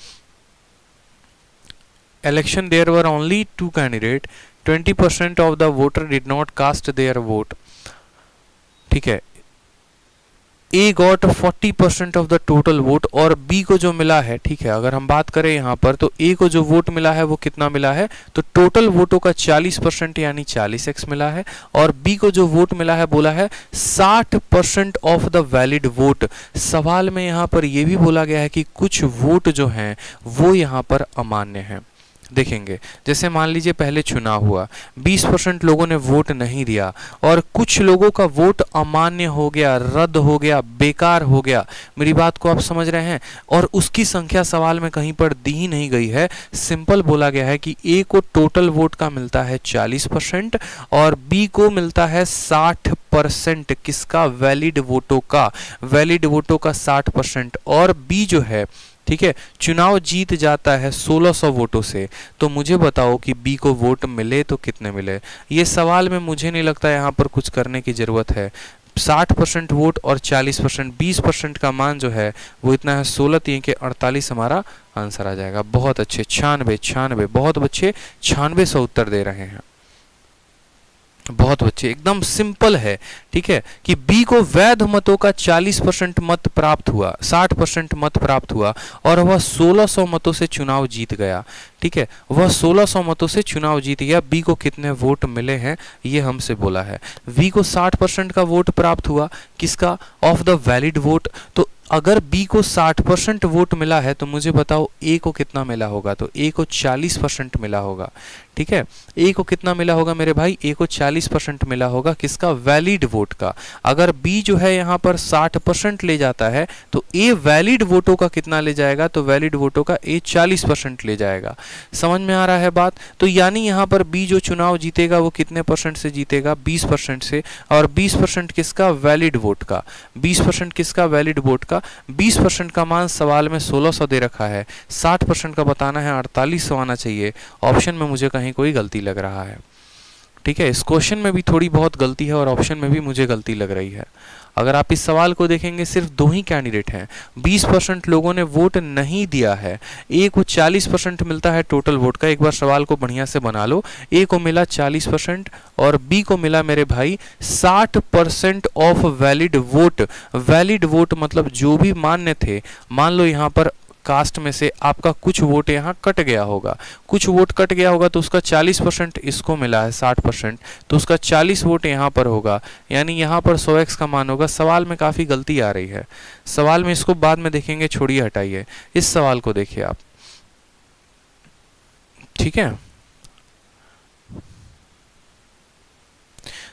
election there were only 2 candidate, 20% of the voter did not cast their vote. ठीक है, A got 40% of the total vote और बी को जो मिला है, ठीक है, अगर हम बात करें यहाँ पर तो ए को जो वोट मिला है वो कितना मिला है, तो टोटल वोटों का 40% यानी 40x मिला है और बी को जो वोट मिला है बोला है 60% ऑफ द वैलिड वोट। सवाल में यहाँ पर यह भी बोला गया है कि कुछ वोट जो हैं वो यहाँ पर अमान्य हैं। देखेंगे, जैसे मान लीजिए पहले चुनाव हुआ, 20% लोगों ने वोट नहीं दिया और कुछ लोगों का वोट अमान्य हो गया, रद्द हो गया, बेकार हो गया। मेरी बात को आप समझ रहे हैं, और उसकी संख्या सवाल में कहीं पर दी ही नहीं गई है। सिंपल बोला गया है कि ए को टोटल वोट का मिलता है 40% और बी को मिलता है 60%। किसका? वैलिड वोटों का। वैलिड वोटों का 60% और बी जो है, ठीक है, चुनाव जीत जाता है 1600 वोटों से। तो मुझे बताओ कि बी को वोट मिले तो कितने मिले। ये सवाल में मुझे नहीं लगता यहाँ पर कुछ करने की ज़रूरत है। 60% वोट और 40%, 20% का मान जो है वो इतना है 16 3 के 48 हमारा आंसर आ जाएगा। बहुत अच्छे, 96, बहुत बच्चे 9600 उत्तर दे रहे हैं। बहुत बच्चे, एकदम सिंपल है। ठीक है, कि बी को वैध मतों का 40% मत प्राप्त हुआ, 60% मत प्राप्त हुआ और वह 1600 मतों से चुनाव जीत गया। ठीक है, वह 1600 मतों से चुनाव जीत गया। बी को कितने वोट मिले हैं ये हमसे बोला है। वी को 60% का वोट प्राप्त हुआ, किसका? Of the valid vote. तो अगर बी को 60% वोट मिला है तो मुझे बताओ ए को कितना मिला होगा, तो ए को 40% मिला होगा। ठीक है, ए को कितना मिला होगा मेरे भाई? ए को 40% मिला होगा, किसका? वैलिड वोट का। अगर बी जो है यहाँ पर 60% ले जाता है तो ए वैलिड वोटों का कितना ले जाएगा? तो वैलिड वोटों का ए 40% ले जाएगा। समझ में आ रहा है बात? तो यानी यहाँ पर बी जो चुनाव जीतेगा वो कितने परसेंट से जीतेगा? 20% से। और 20% किसका? वैलिड वोट का। 20% किसका? वैलिड वोट का। 20% का मान सवाल में 1600 दे रखा है, 60% का बताना है 4800 आना चाहिए। ऑप्शन में मुझे कहीं कोई गलती लग रहा है। ठीक है, इस क्वेश्चन में भी थोड़ी बहुत गलती है और ऑप्शन में भी मुझे गलती लग रही है। अगर आप इस सवाल को देखेंगे, सिर्फ 2 ही कैंडिडेट हैं, 20% लोगों ने वोट नहीं दिया है। ए को 40% मिलता है टोटल वोट का। एक बार सवाल को बढ़िया से बना लो। ए को मिला 40% और बी को मिला मेरे भाई 60% of valid vote. Valid vote मतलब जो भी मान्य थे। मान लो यहाँ पर कास्ट में से आपका कुछ वोट यहाँ कट गया होगा, कुछ वोट कट गया होगा तो उसका 40% इसको मिला है, 60%, तो उसका 40 वोट यहाँ पर होगा, यानी यहाँ पर 100x का मान होगा। सवाल में काफ़ी गलती आ रही है सवाल में, इसको बाद में देखेंगे, छोड़िए हटाइए। इस सवाल को देखिए आप। ठीक है,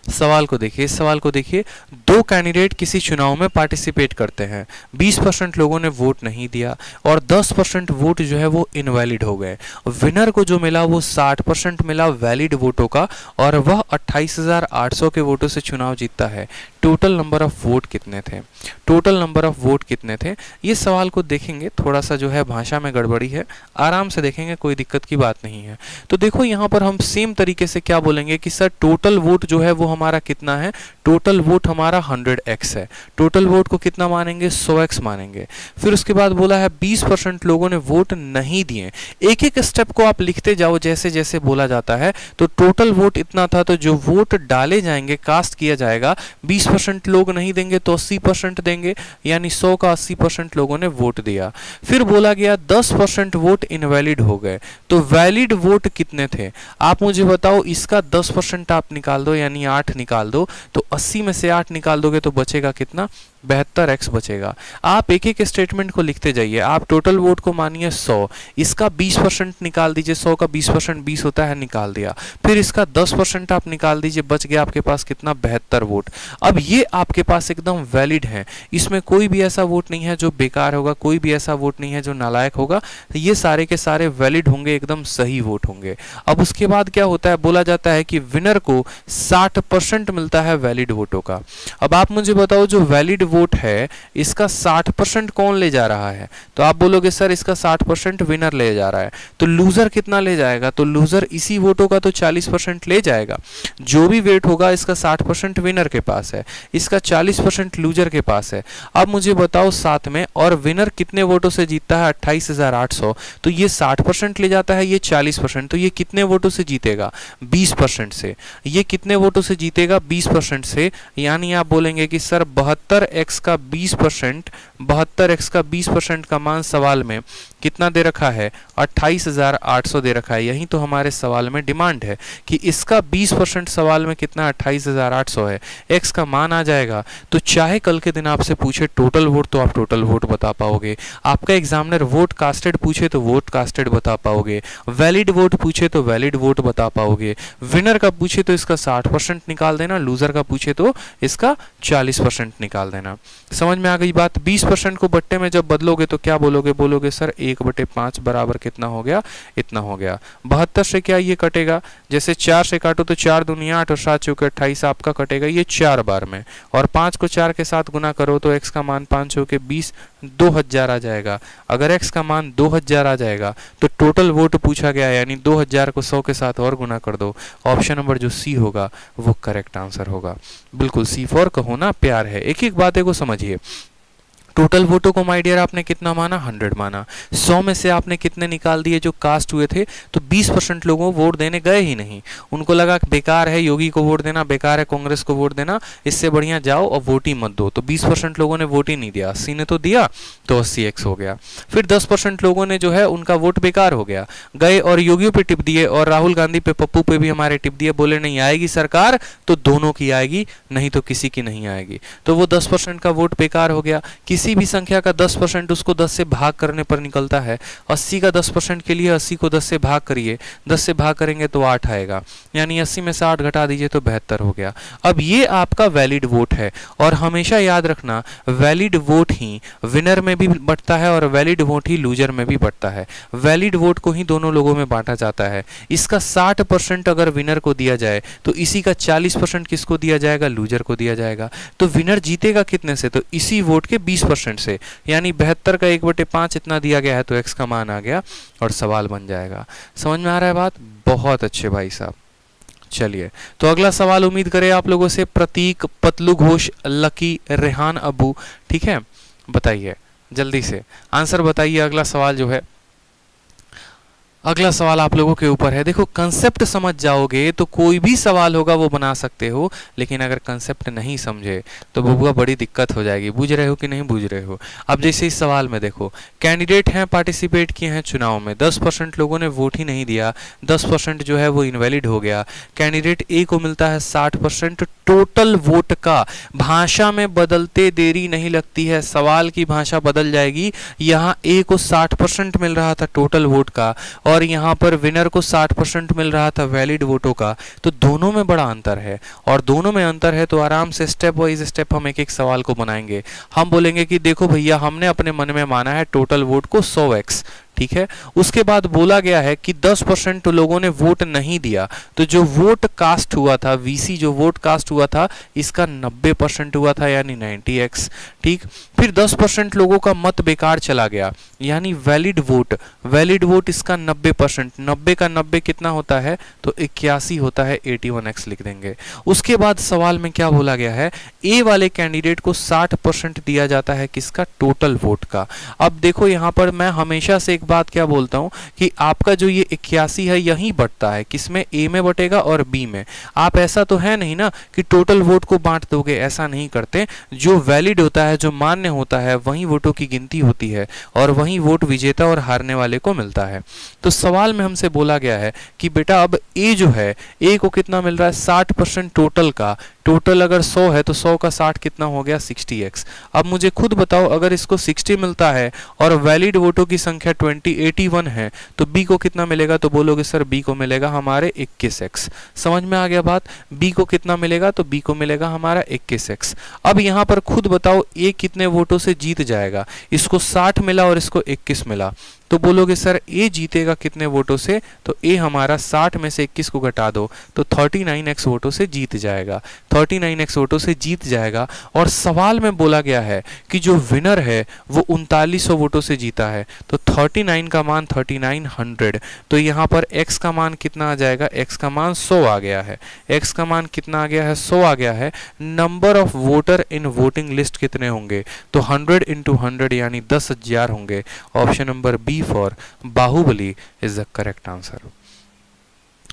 सवाल को देखिए, इस सवाल को देखिए, दो कैंडिडेट किसी चुनाव में पार्टिसिपेट करते हैं, 20% लोगों ने वोट नहीं दिया और 10% वोट जो है वो इनवैलिड हो गए। विनर को जो मिला वो 60% मिला वैलिड वोटों का और वह 28,800 के वोटों से चुनाव जीतता है। टोटल नंबर ऑफ वोट कितने थे? टोटल नंबर ऑफ वोट कितने थे? ये सवाल को देखेंगे, थोड़ा सा जो है भाषा में गड़बड़ी है, आराम से देखेंगे, कोई दिक्कत की बात नहीं है। तो देखो यहाँ पर हम सेम तरीके से क्या बोलेंगे कि सर टोटल वोट जो है वो हमारा कितना है? टोटल वोट हमारा 100x है। टोटल वोट को कितना मानेंगे? 100x मानेंगे। फिर उसके बाद बोला है 20% लोगों ने वोट नहीं दिए। एक एक स्टेप को आप लिखते जाओ जैसे जैसे बोला जाता है। तो टोटल वोट इतना था, तो जो वोट डाले जाएंगे, कास्ट किया जाएगा, 20% लोग नहीं देंगे तो 80% देंगे, यानी 100 का 80% लोगों ने वोट दिया। फिर बोला गया 10% वोट इनवैलिड हो गए। तो वैलिड वोट कितने थे? आप मुझे बताओ, इसका 10% आप निकाल दो, यानी 8 निकाल दो, तो 80 में से 8 निकाल दोगे तो बचेगा कितना? 72x बचेगा। आप एक एक स्टेटमेंट को लिखते जाइए। आप टोटल वोट को मानिए 100, इसका 20% निकाल दीजिए, 100 का 20% 20 होता है, निकाल दिया। फिर इसका 10% आप निकाल दीजिए, बच गया आपके पास कितना? 72 वोट। अब ये आपके पास एकदम वैलिड है, इसमें कोई भी ऐसा वोट नहीं है जो बेकार होगा, कोई भी ऐसा वोट नहीं है जो नालायक होगा, ये सारे के सारे वैलिड होंगे, एकदम सही वोट होंगे। अब उसके बाद क्या होता है? बोला जाता है कि विनर को 60% मिलता है वैलिड वोटों का। अब आप मुझे बताओ, जो वैलिड वोट है इसका 60% कौन ले जा रहा है? तो आप बोलोगे सर इसका 60% विनर ले जा रहा है, तो लूजर कितना ले जाएगा? तो लूजर इसी वोटों का तो 40% ले जाएगा। जो भी वेट होगा इसका 60% विनर के पास है, इसका 40% लूजर के पास है। अब मुझे बताओ साथ में, और विनर कितने वोटों से जीतता है? 28,800। तो ये 60% ले जाता है, ये 40%, तो ये कितने वोटों से जीतेगा? 20% से। ये कितने वोटों से जीतेगा? 20% से। यानी आप बोलेंगे कि सर 72x का 20%, 72x का 20% का मान सवाल में कितना दे रखा है? 28,800 दे रखा है। यही तो हमारे सवाल में डिमांड है कि इसका 20% सवाल में कितना? 28,800 है। x का मान आ जाएगा। तो चाहे कल के दिन आपसे पूछे टोटल वोट तो आप टोटल वोट बता पाओगे, आपका एग्जामिनर वोट कास्टेड पूछे तो वोट कास्टेड बता पाओगे, वैलिड वोट पूछे तो वैलिड वोट बता पाओगे, विनर का पूछे तो इसका 60% निकाल देना, लूजर का पूछे तो इसका 40% निकाल देना। समझ में आ गई बात? 20% को बट्टे में जब बदलोगे तो क्या बोलोगे? बोलोगे सर 1/5 बराबर कितना हो गया? इतना हो गया। 72 से क्या ये कटेगा? जैसे 4 से काटो तो 4 दूनी 8 और 7 चौके 28 आपका कटेगा ये 4 बार में, और 5 को 4 के साथ गुना करो तो x का मान 5 चौके 20, 2000 आ जाएगा। अगर x का मान 2000 आ जाएगा तो टोटल वोट पूछा गया, यानी 2000 को 100 के साथ और गुना कर दो। ऑप्शन नंबर जो सी होगा वो करेक्ट आंसर होगा। बिल्कुल सी फॉर कहो ना प्यार है। एक एक बातें को समझिए। टोटल वोटों को माय डियर आपने कितना माना? 100 माना। 100 में से आपने कितने निकाल दिए जो कास्ट हुए थे? तो 20% लोगों वोट देने गए ही नहीं, उनको लगा कि बेकार है योगी को वोट देना, बेकार है कांग्रेस को वोट देना, इससे बढ़िया जाओ और वोट ही मत दो। तो 20% लोगों ने वोट ही नहीं दिया, 80 ने तो दिया, तो 80x हो गया। फिर 10% लोगों ने जो है उनका वोट बेकार हो गया, गए और योगियों पे टिप दिए और राहुल गांधी पे, पप्पू पे भी हमारे टिप दिए, बोले नहीं आएगी सरकार तो दोनों की आएगी, नहीं तो किसी की नहीं आएगी। तो वो 10% का वोट बेकार हो गया। किसी भी संख्या का 10% उसको 10 से भाग करने पर निकलता है। 80 का 10% के लिए 80 को 10 से भाग करिए, 10 से भाग करेंगे तो 8 आएगा, यानी 80 में से 8 घटा दीजिए तो 72 हो गया। अब ये आपका वैलिड वोट है, और हमेशा याद रखना वैलिड वोट ही विनर में भी बंटता है और वैलिड वोट ही लूजर में भी बंटता है। वैलिड वोट को ही दोनों लोगों में बांटा जाता है। इसका 60% अगर विनर को दिया जाए तो इसी का 40% किसको दिया जाएगा? लूजर को दिया जाएगा। तो विनर जीतेगा कितने से? तो इसी वोट के 20% से, यानी 72 का 1/5 इतना दिया गया है, तो x का मान आ गया और सवाल बन जाएगा। समझ में आ रहा है बात? बहुत अच्छे भाई साहब। चलिए तो अगला सवाल उम्मीद करें आप लोगों से प्रतीक, पतलू घोष, लकी, रेहान अबू, ठीक है, बताइए जल्दी से आंसर बताइए। अगला सवाल जो है, अगला सवाल आप लोगों के ऊपर है। देखो कंसेप्ट समझ जाओगे तो कोई भी सवाल होगा वो बना सकते हो, लेकिन अगर कंसेप्ट नहीं समझे तो बबुआ बड़ी दिक्कत हो जाएगी। बूझ रहे हो कि नहीं बूझ रहे हो? अब जैसे इस सवाल में देखो, कैंडिडेट हैं, पार्टिसिपेट किए हैं चुनाव में, 10% लोगों ने वोट ही नहीं दिया, 10% जो है वो इनवैलिड हो गया। कैंडिडेट ए को मिलता है 60% टोटल वोट का। भाषा में बदलते देरी नहीं लगती है, सवाल की भाषा बदल जाएगी। यहाँ ए को 60% मिल रहा था टोटल वोट का, और यहाँ पर विनर को 60% मिल रहा था वैलिड वोटों का, तो दोनों में बड़ा अंतर है। और दोनों में अंतर है तो आराम से स्टेप वाइज स्टेप हम एक एक सवाल को बनाएंगे। हम बोलेंगे कि देखो भैया, हमने अपने मन में माना है टोटल वोट को 100x, ठीक है। उसके बाद बोला गया है कि 10% लोगों ने वोट नहीं दिया, तो जो वोट कास्ट हुआ था, वीसी जो वोट कास्ट हुआ था, इसका 90% हुआ था, यानी 90x, ठीक। फिर 10% लोगों का मत बेकार चला गया, यानी वैलिड वोट इसका 90%, 90 का 90 कितना होता है, तो 81 होता है, 81x लिख देंगे। उसके बाद सवाल में क्या बोला गया है, ए वाले कैंडिडेट को 60% दिया जाता है किसका, टोटल वोट का। अब देखो यहाँ पर मैं हमेशा से बात क्या बोलता हूं कि आपका जो ये 81 है यही बटता है, किसमें, ए में बटेगा और बी में। आप ऐसा तो है नहीं ना कि टोटल वोट को बांट दोगे, ऐसा नहीं करते। जो वैलिड होता है, जो मान्य होता है, वही वोटों की गिनती होती है और वही वोट विजेता और हारने वाले को मिलता है। तो सवाल में हमसे बोला गया है कि बेटा अब ए जो है, ए को कितना मिल रहा है, 60% टोटल का। टोटल अगर 100 है तो 100 का 60 कितना हो गया, 60x। अब मुझे खुद बताओ, अगर इसको 60 मिलता है और वैलिड वोटों की संख्या 81 है तो बी को कितना मिलेगा, तो बोलोगे सर बी को मिलेगा हमारे 21x। समझ में आ गया बात, बी को कितना मिलेगा, तो बी को मिलेगा हमारा 21x। अब यहाँ पर खुद बताओ ए कितने वोटों से जीत जाएगा, इसको 60 मिला और इसको 21 मिला, तो बोलोगे सर ए जीतेगा कितने वोटों से, तो ए हमारा 60 में से 21 को घटा दो तो 39x वोटों से जीत जाएगा, 39x वोटों से जीत जाएगा। और सवाल में बोला गया है कि जो विनर है वो 3900 वोटों से जीता है, तो 39 का मान 3900, तो यहाँ पर x का मान कितना आ जाएगा, x का मान 100 आ गया है, x का मान कितना आ गया है, 100 आ गया है। Number of voter in voting list कितने होंगे, तो 100 × 100 यानी 10,000 होंगे। Option number B for Baahubali is the correct answer.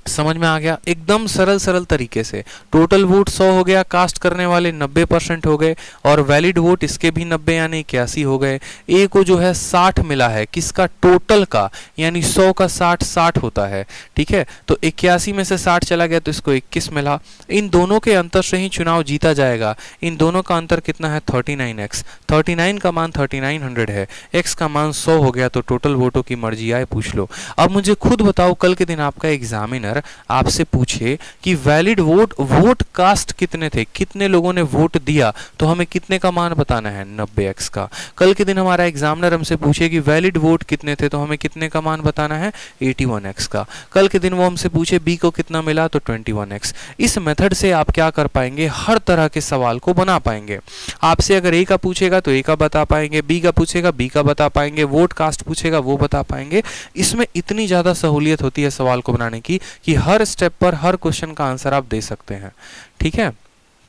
समझ में आ गया, एकदम सरल तरीके से। टोटल वोट 100 हो गया, कास्ट करने वाले 90% हो गए और वैलिड वोट इसके भी 90 यानी 81 हो गए। ए को जो है 60 मिला है, किसका, टोटल का, यानी 100 का 60 होता है, ठीक है। तो 81 में से 60 चला गया तो इसको 21 मिला। इन दोनों के अंतर से ही चुनाव जीता जाएगा। इन दोनों का अंतर कितना है, 39x। 39 का मान 3900 है, x का मान 100 हो गया, तो टोटल वोटों की मर्जी आए पूछ लो। अब मुझे खुद बताओ, कल के दिन आपका एग्जामिनर आपसे पूछे कि वैलिड वोट कास्ट कितने थे, कितने लोगों ने वोट दिया, तो हमें कितने का मान बताना है, 90x का। कल के दिन हमारा एग्जामिनर हमसे पूछे कि वैलिड वोट कितने थे, तो हमें कितने का मान बताना है, 81x का। कल के दिन वो हमसे पूछे बी को कितना मिला, तो 21x। इस मेथड से आप क्या कर पाएंगे, हर तरह के सवाल को बना पाएंगे। आपसे अगर ए का पूछेगा तो ए का बता पाएंगे, बी का पूछेगा बी का बता पाएंगे, वोट कास्ट पूछेगा वो बता पाएंगे। इसमें इतनी ज्यादा सहूलियत होती है सवाल को बनाने की कि हर स्टेप पर हर क्वेश्चन का आंसर आप दे सकते हैं, ठीक है।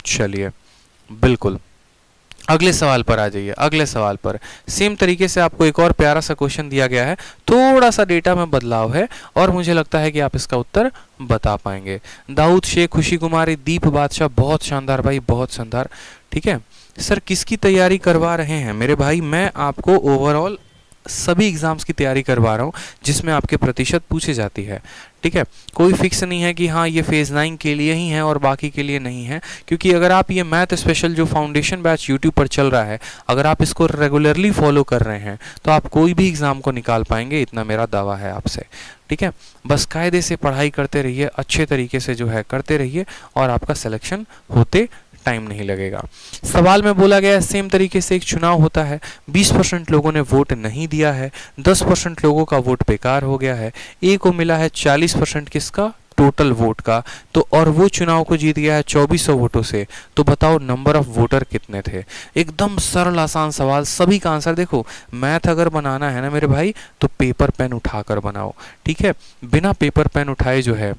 चलिए बिल्कुल अगले सवाल पर आ जाइए। अगले सवाल पर सेम तरीके से आपको एक और प्यारा सा क्वेश्चन दिया गया है, थोड़ा सा डेटा में बदलाव है और मुझे लगता है कि आप इसका उत्तर बता पाएंगे। दाऊद शेख, खुशी कुमारी, दीप बादशाह, बहुत शानदार भाई, बहुत शानदार, ठीक है। सर किसकी तैयारी करवा रहे हैं मेरे भाई, मैं आपको ओवरऑल सभी एग्जाम्स की तैयारी करवा रहा हूँ जिसमें आपके प्रतिशत पूछे जाती है, ठीक है। कोई फिक्स नहीं है कि हाँ ये फेज़ 9 के लिए ही है और बाकी के लिए नहीं है, क्योंकि अगर आप ये मैथ स्पेशल जो फाउंडेशन बैच यूट्यूब पर चल रहा है, अगर आप इसको रेगुलरली फॉलो कर रहे हैं तो आप कोई भी एग्ज़ाम को निकाल पाएंगे, इतना मेरा दावा है आपसे, ठीक है। बस कायदे से पढ़ाई करते रहिए, अच्छे तरीके से जो है करते रहिए और आपका सिलेक्शन होते टाइम नहीं लगेगा। सवाल में बोला गया है सेम तरीके से एक चुनाव होता है, 20% लोगों ने वोट नहीं दिया है, 10% लोगों का वोट बेकार हो गया है, ए को मिला है 40% किसका, टोटल वोट का, तो और वो चुनाव को जीत गया है 2400 वोटों से। तो बताओ नंबर ऑफ वोटर कितने थे। एकदम सरल आसान सवाल, सभी का आंसर देखो। मैथ अगर बनाना है ना मेरे भाई तो पेपर पेन उठाकर बनाओ, ठीक है। बिना पेपर पेन उठाए जो है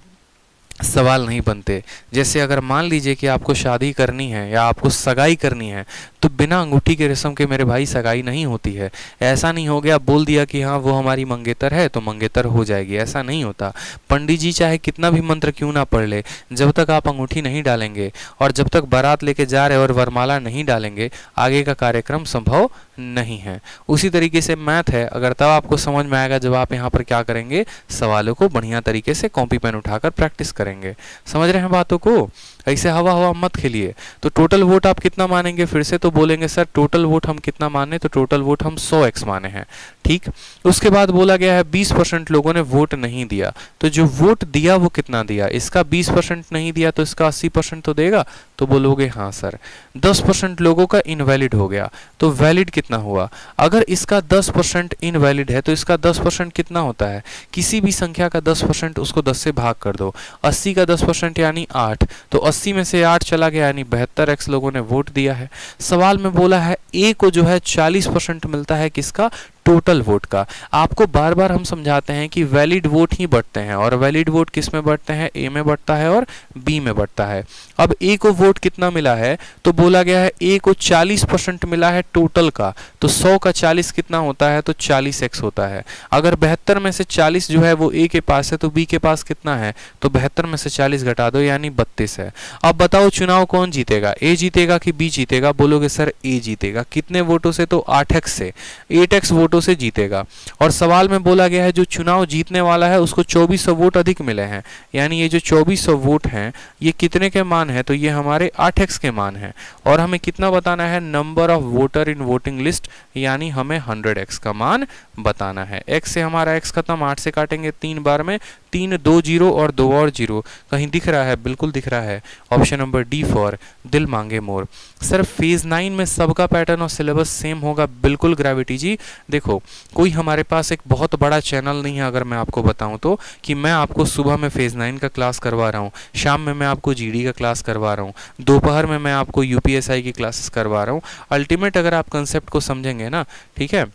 सवाल नहीं बनते। जैसे अगर मान लीजिए कि आपको शादी करनी है या आपको सगाई करनी है तो बिना अंगूठी के रस्म के मेरे भाई सगाई नहीं होती है। ऐसा नहीं हो गया बोल दिया कि हाँ वो हमारी मंगेतर है तो मंगेतर हो जाएगी, ऐसा नहीं होता। पंडित जी चाहे कितना भी मंत्र क्यों ना पढ़ ले, जब तक आप अंगूठी नहीं डालेंगे और जब तक बारात लेके जा रहे और वरमाला नहीं डालेंगे आगे का कार्यक्रम संभव नहीं है। उसी तरीके से मैथ है, अगर तब आपको समझ में आएगा जब आप यहाँ पर क्या करेंगे, सवालों को बढ़िया तरीके से कॉपी पेन उठाकर प्रैक्टिस करेंगे। समझ रहे हैं बातों को, ऐसे हवा हवा मत खेलिए। तो टोटल वोट आप कितना मानेंगे, फिर से तो बोलेंगे सर टोटल वोट हम कितना माने, तो टोटल वोट हम 100x माने हैं, ठीक। उसके बाद बोला गया है 20% लोगों ने वोट नहीं दिया, तो जो वोट दिया वो कितना दिया, इसका 20% नहीं दिया तो इसका 80% तो देगा। तो बोलोगे हाँ सर। 10% लोगों का इनवैलिड हो गया, तो वैलिड कितना हुआ। अगर इसका 10% इनवैलिड है तो इसका 10% कितना होता है, किसी भी संख्या का 10% उसको 10 से भाग कर दो। 80 का 10% यानी 8, तो 80 में से 8 चला गया यानी 72x लोगों ने वोट दिया है। सवाल में बोला है ए को जो है 40% मिलता है किसका, टोटल वोट का। आपको बार बार हम समझाते हैं कि वैलिड वोट ही बढ़ते हैं, और वैलिड वोट किस में बढ़ते हैं, ए में बढ़ता है और बी में बढ़ता है। अब ए को वोट कितना मिला है, तो बोला गया है ए को 40% मिला है टोटल का, तो 100 का 40 कितना होता है, तो 40x होता है। अगर 72 में से 40 जो है वो ए के पास है, तो बी के पास कितना है, तो 72 में से 40 घटा दो यानी 32 है। अब बताओ चुनाव कौन जीतेगा, ए जीतेगा कि बी जीतेगा। बोलोगे सर ए जीतेगा। कितने वोटों से, तो 8x से, 8x वोटों से जीतेगा। और सवाल में बोला गया है जो चुनाव जीतने वाला है उसको 2400 वोट अधिक मिले हैं, यानी ये जो 2400 वोट हैं ये कितने के मान है, तो ये हमारे 8x के मान है। और हमें कितना बताना है, number of voter in voting list, यानी हमें 100x का मान बताना है। x से हमारा x खत्म, 8 से काटेंगे 3 बार में, 3 2 0 और 2 और 0 कहीं दिख रहा है, बिल्कुल दिख रहा है। ऑप्शन नंबर डी फॉर दिल मांगे मोर। सर फेज 9 में सबका पैटर्न और सिलेबस सेम होगा, बिल्कुल ग्रेविटी जी। देखो कोई हमारे पास एक बहुत बड़ा चैनल नहीं है, अगर मैं आपको बताऊं तो, कि मैं आपको सुबह में फेज 9 का क्लास करवा रहा हूं, शाम में मैं आपको जीडी का क्लास करवा रहा हूं, दोपहर में मैं आपको यूपीएसआई की क्लासेस करवा रहा हूं। अल्टीमेट अगर आप कंसेप्ट को समझेंगे ना, ठीक है,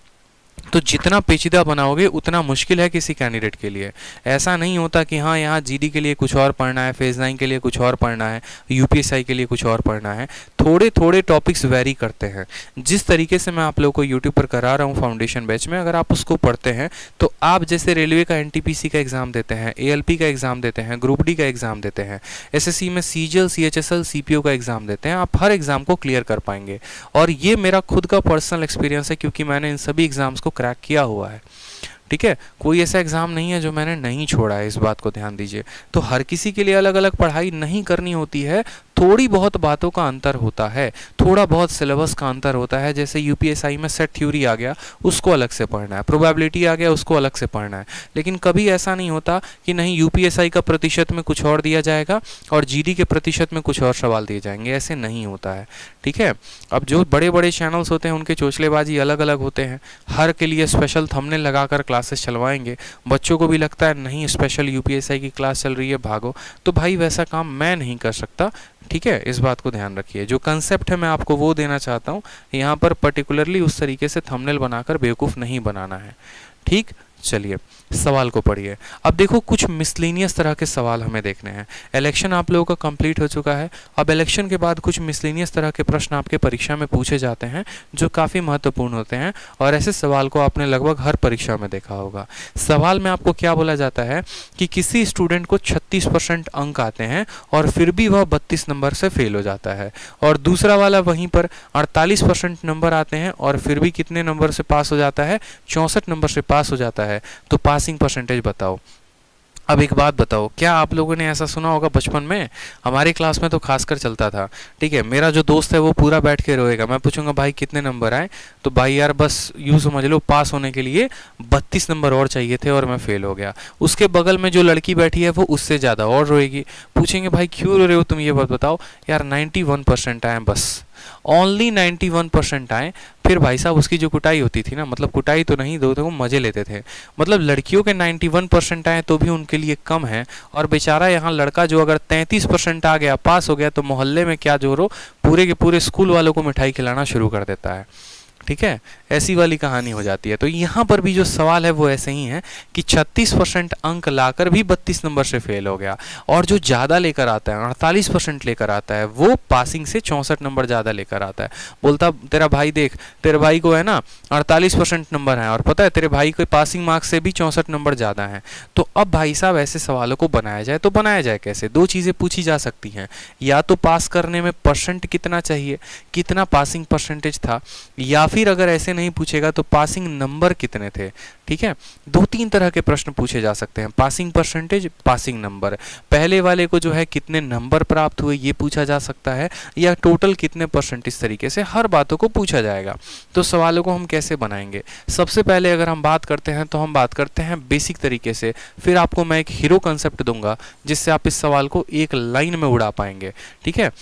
तो जितना पेचीदा बनाओगे उतना मुश्किल है किसी कैंडिडेट के लिए। ऐसा नहीं होता कि हाँ यहाँ जीडी के लिए कुछ और पढ़ना है, फेज 9 के लिए कुछ और पढ़ना है, यूपीएसआई के लिए कुछ और पढ़ना है। थोड़े थोड़े टॉपिक्स वेरी करते हैं। जिस तरीके से मैं आप लोगों को यूट्यूब पर करा रहा हूँ फाउंडेशन बैच में, अगर आप उसको पढ़ते हैं तो आप जैसे रेलवे का एनटीपीसी का एग्जाम देते हैं, एएलपी का एग्जाम देते हैं, ग्रुप डी का एग्जाम देते हैं, एसएससी में सीजीएल सीएचएसएल सीपीओ का एग्जाम देते हैं, आप हर एग्जाम को क्लियर कर पाएंगे। और ये मेरा खुद का पर्सनल एक्सपीरियंस है, क्योंकि मैंने इन सभी एग्जाम्स को क्रैक किया हुआ है। ठीक है, कोई ऐसा एग्जाम नहीं है जो मैंने नहीं छोड़ा है, इस बात को ध्यान दीजिए। तो हर किसी के लिए अलग अलग पढ़ाई नहीं करनी होती है, थोड़ी बहुत बातों का अंतर होता है, थोड़ा बहुत सिलेबस का अंतर होता है। जैसे यूपीएसआई में सेट थ्योरी आ गया, उसको अलग से पढ़ना है, प्रोबेबिलिटी आ गया, उसको अलग से पढ़ना है। लेकिन कभी ऐसा नहीं होता कि नहीं यूपीएसआई का प्रतिशत में कुछ और दिया जाएगा और जीडी के प्रतिशत में कुछ और सवाल दिए जाएंगे, ऐसे नहीं होता है। ठीक है, अब जो बड़े बड़े चैनल्स होते हैं उनके चोचलेबाजी अलग अलग होते हैं, हर के लिए स्पेशल थंबनेल लगाकर क्लासेस चलवाएंगे। बच्चों को भी लगता है नहीं स्पेशल यूपीएसआई की क्लास चल रही है, भागो। तो भाई वैसा काम मैं नहीं कर सकता, ठीक है, इस बात को ध्यान रखिए। जो कंसेप्ट है मैं आपको वो देना चाहता हूँ, यहाँ पर पर्टिकुलरली उस तरीके से थंबनेल बनाकर बेवकूफ़ नहीं बनाना है। ठीक, चलिए सवाल को पढ़िए। अब देखो कुछ मिसलेनियस तरह के सवाल हमें देखने हैं। इलेक्शन आप लोगों का कंप्लीट हो चुका है, अब इलेक्शन के बाद कुछ मिसलेनियस तरह के प्रश्न आपके परीक्षा में पूछे जाते हैं जो काफ़ी महत्वपूर्ण होते हैं, और ऐसे सवाल को आपने लगभग हर परीक्षा में देखा होगा। सवाल में आपको क्या बोला जाता है कि किसी स्टूडेंट को 36% अंक आते हैं और फिर भी वह 32 नंबर से फेल हो जाता है, और दूसरा वाला वहीं पर 48% नंबर आते हैं और फिर भी कितने नंबर से पास हो जाता है, 64 नंबर से पास हो जाता है। तो पासिंग परसेंटेज बताओ। अब एक बात बताओ, क्या आप लोगों ने ऐसा सुना होगा बचपन में, हमारी क्लास में तो खासकर चलता था, ठीक है, मेरा जो दोस्त है वो पूरा बैठ के रोएगा, मैं पूछूंगा भाई कितने नंबर आए, तो भाई यार बस यूँ समझ लो पास होने के लिए 32 नंबर और चाहिए थे और मैं फेल हो गया। उसके बगल में जो लड़की बैठी है वो उससे ज़्यादा और रोएगी। पूछेंगे भाई क्यों रो रहे हो तुम, ये बात बताओ। यार 91% आए, बस ओनली 91% आए। फिर भाई साहब उसकी जो कुटाई होती थी ना, मतलब कुटाई तो नहीं, दो वो मजे लेते थे। मतलब लड़कियों के 91% आए तो भी उनके लिए कम है, और बेचारा यहाँ लड़का जो अगर 33% आ गया, पास हो गया, तो मोहल्ले में क्या जोरो, पूरे के पूरे स्कूल वालों को मिठाई खिलाना शुरू कर देता है। ठीक है, ऐसी वाली कहानी हो जाती है। तो यहाँ पर भी जो सवाल है वो ऐसे ही है कि 36% अंक लाकर भी 32 नंबर से फेल हो गया, और जो ज़्यादा लेकर आता है 48% लेकर आता है वो पासिंग से 64 नंबर ज़्यादा लेकर आता है। बोलता तेरा भाई देख, तेरे भाई को है ना 48% नंबर है, और पता है तेरे भाई को पासिंग मार्क्स से भी 64 नंबर ज़्यादा हैं। तो अब भाई साहब ऐसे सवालों को बनाया जाए तो बनाया जाए कैसे? दो चीज़ें पूछी जा सकती हैं, या तो पास करने में परसेंट कितना चाहिए, कितना पासिंग परसेंटेज था, या फिर फिर अगर ऐसे नहीं पूछेगा तो पासिंग नंबर कितने थे, ठीक है। 2-3 तरह के प्रश्न पूछे जा सकते हैं, पासिंग परसेंटेज, पासिंग नंबर। पहले वाले को जो है कितने नंबर प्राप्त हुए ये पूछा जा सकता है, या टोटल कितने परसेंट, इस तरीके से हर बातों को पूछा जाएगा। तो सवालों को हम कैसे बनाएंगे, सबसे पहले अगर हम बात करते हैं तो हम बात करते हैं बेसिक तरीके से, फिर आपको मैं एक हीरो कंसेप्ट दूंगा जिससे आप इस सवाल को एक लाइन में उड़ा पाएंगे, ठीक है।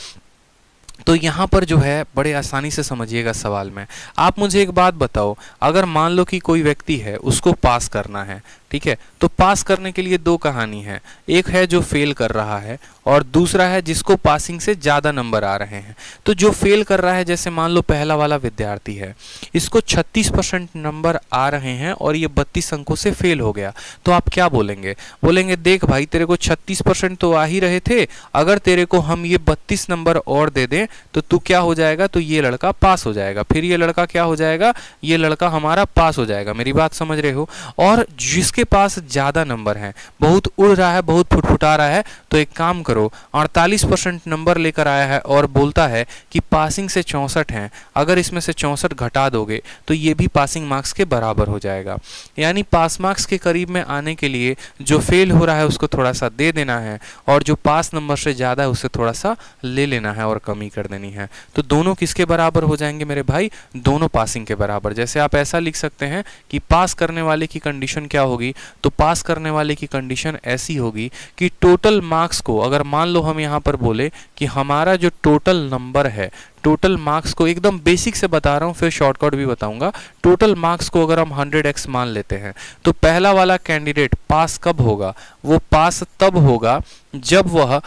तो यहाँ पर जो है बड़े आसानी से समझिएगा सवाल में। आप मुझे एक बात बताओ, अगर मान लो कि कोई व्यक्ति है उसको पास करना है, ठीक है, तो पास करने के लिए दो कहानी है, एक है जो फेल कर रहा है और दूसरा है जिसको पासिंग से ज़्यादा नंबर आ रहे हैं। तो जो फेल कर रहा है, जैसे मान लो पहला वाला विद्यार्थी है, इसको 36% नंबर आ रहे हैं और ये 32 अंकों से फेल हो गया, तो आप क्या बोलेंगे? बोलेंगे देख भाई तेरे को 36% तो आ ही रहे थे, अगर तेरे को हम ये 32 नंबर और दे दें तो तू क्या हो जाएगा, तो ये लड़का पास हो जाएगा। फिर ये लड़का क्या हो जाएगा, ये लड़का हमारा पास हो जाएगा। मेरी बात समझ रहे हो? और जिसके पास ज़्यादा नंबर हैं, बहुत उड़ रहा है, बहुत फुटफुटा रहा है, तो एक काम करो, 48% नंबर लेकर आया है और बोलता है कि पासिंग से 64 हैं, अगर इसमें से 64 घटा दोगे तो ये भी पासिंग मार्क्स के बराबर हो जाएगा। यानी पास मार्क्स के करीब में आने के लिए जो फेल हो रहा है उसको थोड़ा सा दे देना है, और जो पास नंबर से ज़्यादा है उससे थोड़ा सा ले लेना है और कमी कर देनी है। तो दोनों किसके बराबर हो जाएंगे मेरे भाई? दोनों पासिंग के बराबर। जैसे आप ऐसा लिख सकते हैं कि पास करने वाले की कंडीशन क्या होगी, तो पास करने वाले की कंडीशन ऐसी होगी कि टोटल मार्क्स को, अगर मान लो हम यहाँ पर बोले कि हमारा जो टोटल नंबर है, टोटल मार्क्स को, एकदम बेसिक से बता रहा हूँ फिर शॉर्टकट भी बताऊंगा, टोटल मार्क्स को अगर हम 100x मान लेते हैं तो पहला वाला कैंडिडेट पास कब होगा? वो पास तब होगा जब वह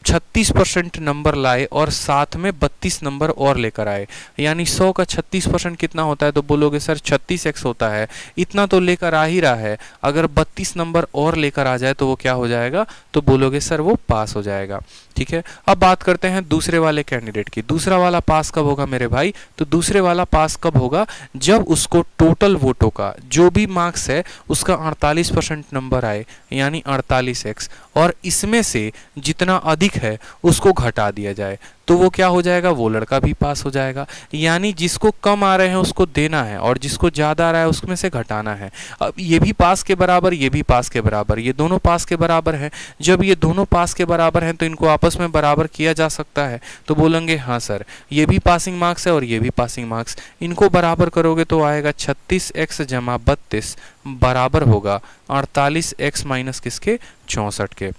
36% नंबर लाए और साथ में 32 नंबर और लेकर आए। यानी 100 का 36% कितना होता है? तो बोलोगे सर 36x होता है, इतना तो लेकर आ ही रहा है, अगर 32 नंबर और लेकर आ जाए तो वो क्या हो जाएगा? तो बोलोगे सर वो पास हो जाएगा, ठीक है। अब बात करते हैं दूसरे वाले कैंडिडेट की। दूसरा वाला पास कब होगा मेरे भाई? तो दूसरे वाला पास कब होगा? जब उसको टोटल वोटों का जो भी मार्क्स है उसका 48% नंबर आए, यानी 48x, और इसमें से जितना अधिक है उसको घटा दिया जाए, तो वो क्या हो जाएगा? वो लड़का भी पास हो जाएगा। यानी जिसको कम आ रहे हैं उसको देना है और जिसको ज़्यादा आ रहा है उसमें से घटाना है। अब ये भी पास के बराबर, ये भी पास के बराबर, ये दोनों पास के बराबर हैं। जब ये दोनों पास के बराबर हैं तो इनको आपस में बराबर किया जा सकता है। तो बोलेंगे हाँ सर, ये भी पासिंग मार्क्स है और ये भी पासिंग मार्क्स, इनको बराबर करोगे तो आएगा 36x जमा 32 बराबर होगा 48x माइनस किसके? 64 के।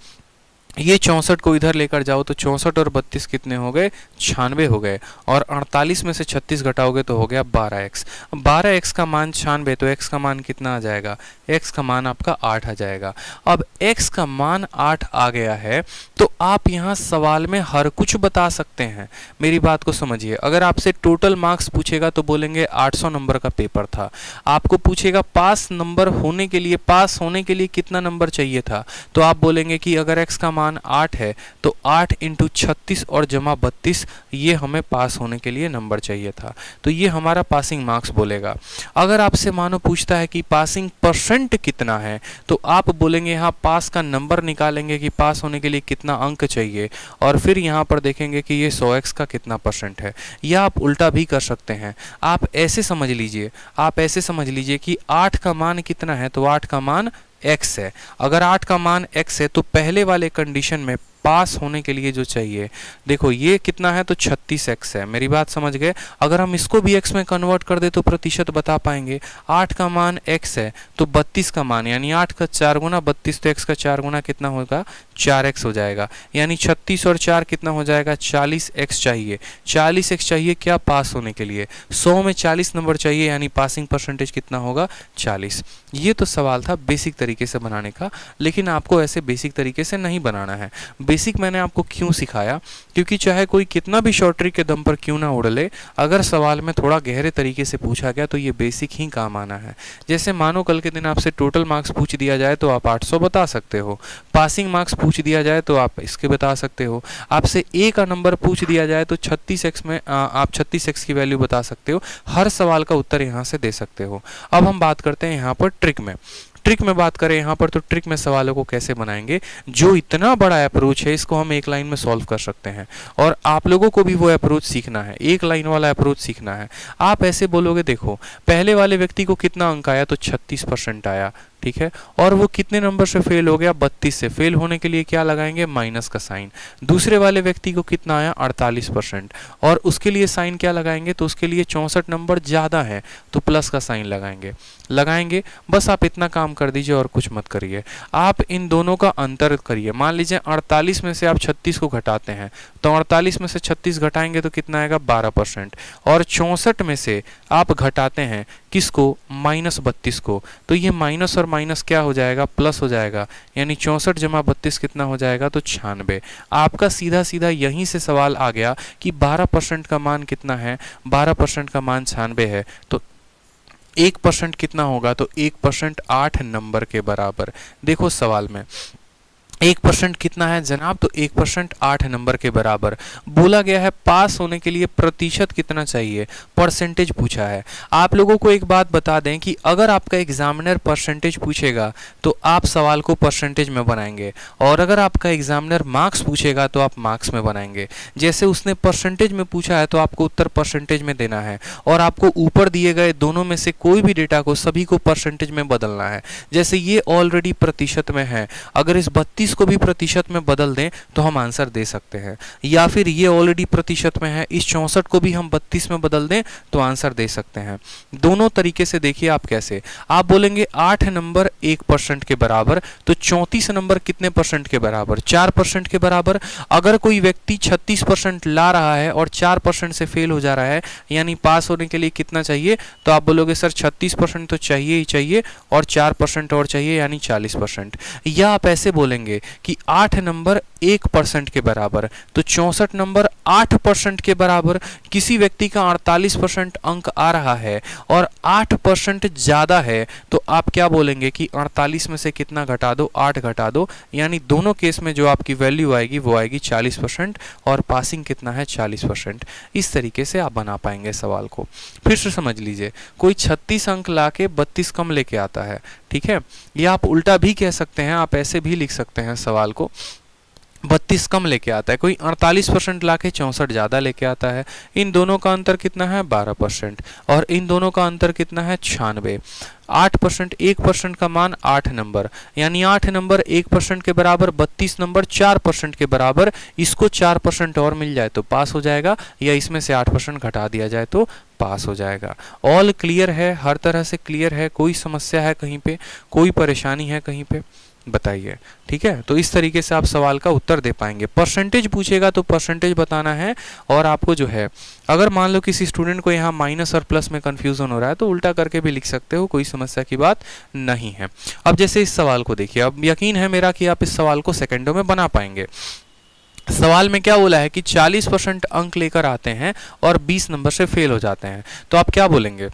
ये 64 को इधर लेकर जाओ तो 64 और 32 कितने हो गए? 96 हो गए, और 48 में से 36 घटाओगे तो हो गया 12x। 12x का मान 96, तो x का मान कितना आ जाएगा? x का मान आपका 8 आ जाएगा। अब x का मान 8 आ गया है तो आप यहाँ सवाल में हर कुछ बता सकते हैं। मेरी बात को समझिए, अगर आपसे टोटल मार्क्स पूछेगा तो बोलेंगे 800 नंबर का पेपर था। आपको पूछेगा पास नंबर होने के लिए, पास होने के लिए कितना नंबर चाहिए था, तो आप बोलेंगे कि अगर x का मान 8 है तो 8 इंटू 36 और जमा 32, ये हमें पास होने के लिए नंबर चाहिए था, तो ये हमारा पासिंग मार्क्स बोलेगा। अगर आपसे मानो पूछता है कि पासिंग परसेंट कितना है, तो आप बोलेंगे यहाँ पास का नंबर निकालेंगे कि पास होने के लिए कितना अंक चाहिए, और फिर यहाँ पर देखेंगे कि ये 100x का कितना परसेंट है। या आप उल्टा भी कर सकते हैं, आप ऐसे समझ लीजिए, आप ऐसे समझ लीजिए कि 8 का मान कितना है, तो 8 का मान x है। अगर 8 का मान x है तो पहले वाले कंडीशन में पास होने के लिए जो चाहिए, देखो ये कितना है, तो 36x है। मेरी बात समझ गए? अगर हम इसको भी x में कन्वर्ट कर दे तो प्रतिशत बता पाएंगे। 8 का मान x है तो 32 का मान, यानी 8 का 4 गुना 32, तो x का 4 गुना कितना होगा? 4x हो जाएगा। यानी 36 और 4 कितना हो जाएगा? 40x चाहिए। 40x चाहिए क्या? पास होने के लिए। 100 में 40 नंबर चाहिए, यानी पासिंग परसेंटेज कितना होगा? 40। ये तो सवाल था बेसिक तरीके से बनाने का, लेकिन आपको ऐसे बेसिक तरीके से नहीं बनाना है। बेसिक मैंने आपको क्यों सिखाया? क्योंकि चाहे कोई कितना भी शॉर्ट ट्रिक के दम पर क्यों ना उड़ ले, अगर सवाल में थोड़ा गहरे तरीके से पूछा गया तो ये बेसिक ही काम आना है। जैसे मानो कल के दिन आपसे टोटल मार्क्स पूछ दिया जाए तो आप 800 बता सकते हो, पासिंग मार्क्स पूछ दिया जाए तो आप इसके बता सकते हो, आपसे a का नंबर पूछ दिया जाए तो 36x में आप 36x की वैल्यू बता सकते हो। हर सवाल का उत्तर यहाँ से दे सकते हो। अब हम बात करते हैं यहाँ पर ट्रिक में। ट्रिक में बात करें यहाँ पर, तो ट्रिक में सवालों को कैसे बनाएंगे, जो इतना बड़ा अप्रोच है इसको हम एक लाइन में सॉल्व कर सकते हैं। और आप लोगों को भी वो अप्रोच सीखना है, एक लाइन वाला अप्रोच सीखना है। आप ऐसे बोलोगे, देखो पहले वाले व्यक्ति को कितना अंक आया, तो 36% आया, ठीक है, और वो कितने नंबर से फेल हो गया, 32 से। फेल होने के लिए क्या लगाएंगे, माइनस का साइन। दूसरे वाले व्यक्ति को कितना आया, 48%, और उसके लिए साइन क्या लगाएंगे, तो उसके लिए 64 नंबर ज़्यादा है, तो प्लस का साइन लगाएंगे। बस आप इतना काम कर दीजिए और कुछ मत करिए। आप इन दोनों का अंतर करिए। मान लीजिए 48 में से आप 36 को घटाते हैं, तो 48 में से 36 घटाएंगे तो कितना आएगा, 12%। और 64 में से आप घटाते हैं किसको, -32 को, तो ये माइनस और माइनस क्या हो जाएगा, प्लस हो जाएगा। यानी 64 जमा 32 कितना हो जाएगा, तो 96। आपका सीधा सीधा यहीं से सवाल आ गया कि 12% का मान कितना है, 12% का मान 96 है, तो 1% कितना होगा, तो 1% 8 नंबर के बराबर। देखो सवाल में 1% कितना है जनाब, तो 1% 8 नंबर के बराबर। बोला गया है पास होने के लिए प्रतिशत कितना चाहिए, परसेंटेज पूछा है। आप लोगों को एक बात बता दें कि अगर आपका एग्जामिनर परसेंटेज पूछेगा तो आप सवाल को परसेंटेज में बनाएंगे, और अगर आपका एग्जामिनर मार्क्स पूछेगा तो आप मार्क्स में बनाएंगे। जैसे उसने परसेंटेज में पूछा है तो आपको उत्तर परसेंटेज में देना है, और आपको ऊपर दिए गए दोनों में से कोई भी डेटा को सभी को परसेंटेज में बदलना है। जैसे ये ऑलरेडी प्रतिशत में है, अगर इस 32 को भी प्रतिशत में बदल दें तो हम आंसर दे सकते हैं, या फिर ये ऑलरेडी प्रतिशत में है, इस 64 को भी हम 32 में बदल दें तो आंसर दे सकते हैं। दोनों तरीके से देखिए आप कैसे। आप बोलेंगे 8 नंबर 1% के बराबर, तो 34 नंबर कितने परसेंट के बराबर, 4% के बराबर। अगर कोई व्यक्ति 36% ला रहा है और 4% से फेल हो जा रहा है, यानी पास होने के लिए कितना चाहिए, तो आप बोलोगे सर 36% तो चाहिए ही चाहिए, और 4% और चाहिए, यानी 40%। या आप ऐसे बोलेंगे कि 8 नंबर 1% के बराबर, तो 64 नंबर 8% के बराबर। किसी व्यक्ति का 48% अंक आ रहा है और 8% ज़्यादा है, तो आप क्या बोलेंगे कि 48 में से कितना घटा दो, 8 घटा दो, यानी दोनों केस में जो आपकी वैल्यू आएगी वो आएगी 40%, और पासिंग कितना है, 40%। इस तरीके से आप बना पाएंगे सवाल को। फिर से समझ लीजिए, कोई 36 अंक ला के 32 कम लेके आता है, ठीक है, या आप उल्टा भी कह सकते हैं, आप ऐसे भी लिख सकते हैं सवाल को, 32 कम लेके आता है, कोई 48% ला के 64 ज़्यादा लेके आता है। इन दोनों का अंतर कितना है, 12%, और इन दोनों का अंतर कितना है, 96। 8%, 1% का मान 8 नंबर, यानी 8 नंबर 1% के बराबर, 32 नंबर 4% के बराबर। इसको 4% और मिल जाए तो पास हो जाएगा, या इसमें से 8% घटा दिया जाए तो पास हो जाएगा। ऑल क्लियर है, हर तरह से क्लियर है, कोई समस्या है कहीं पे, कोई परेशानी है कहीं पे, बताइए। ठीक है, तो इस तरीके से आप सवाल का उत्तर दे पाएंगे। परसेंटेज पूछेगा तो परसेंटेज बताना है, और आपको जो है, अगर मान लो किसी स्टूडेंट को यहाँ माइनस और प्लस में कंफ्यूजन हो रहा है तो उल्टा करके भी लिख सकते हो, कोई समस्या की बात नहीं है। अब जैसे इस सवाल को देखिए, अब यकीन है मेरा कि आप इस सवाल को सेकंडों में बना पाएंगे। सवाल में क्या बोला है कि 40% अंक लेकर आते हैं और 20 नंबर से फेल हो जाते हैं, तो आप क्या बोलेंगे,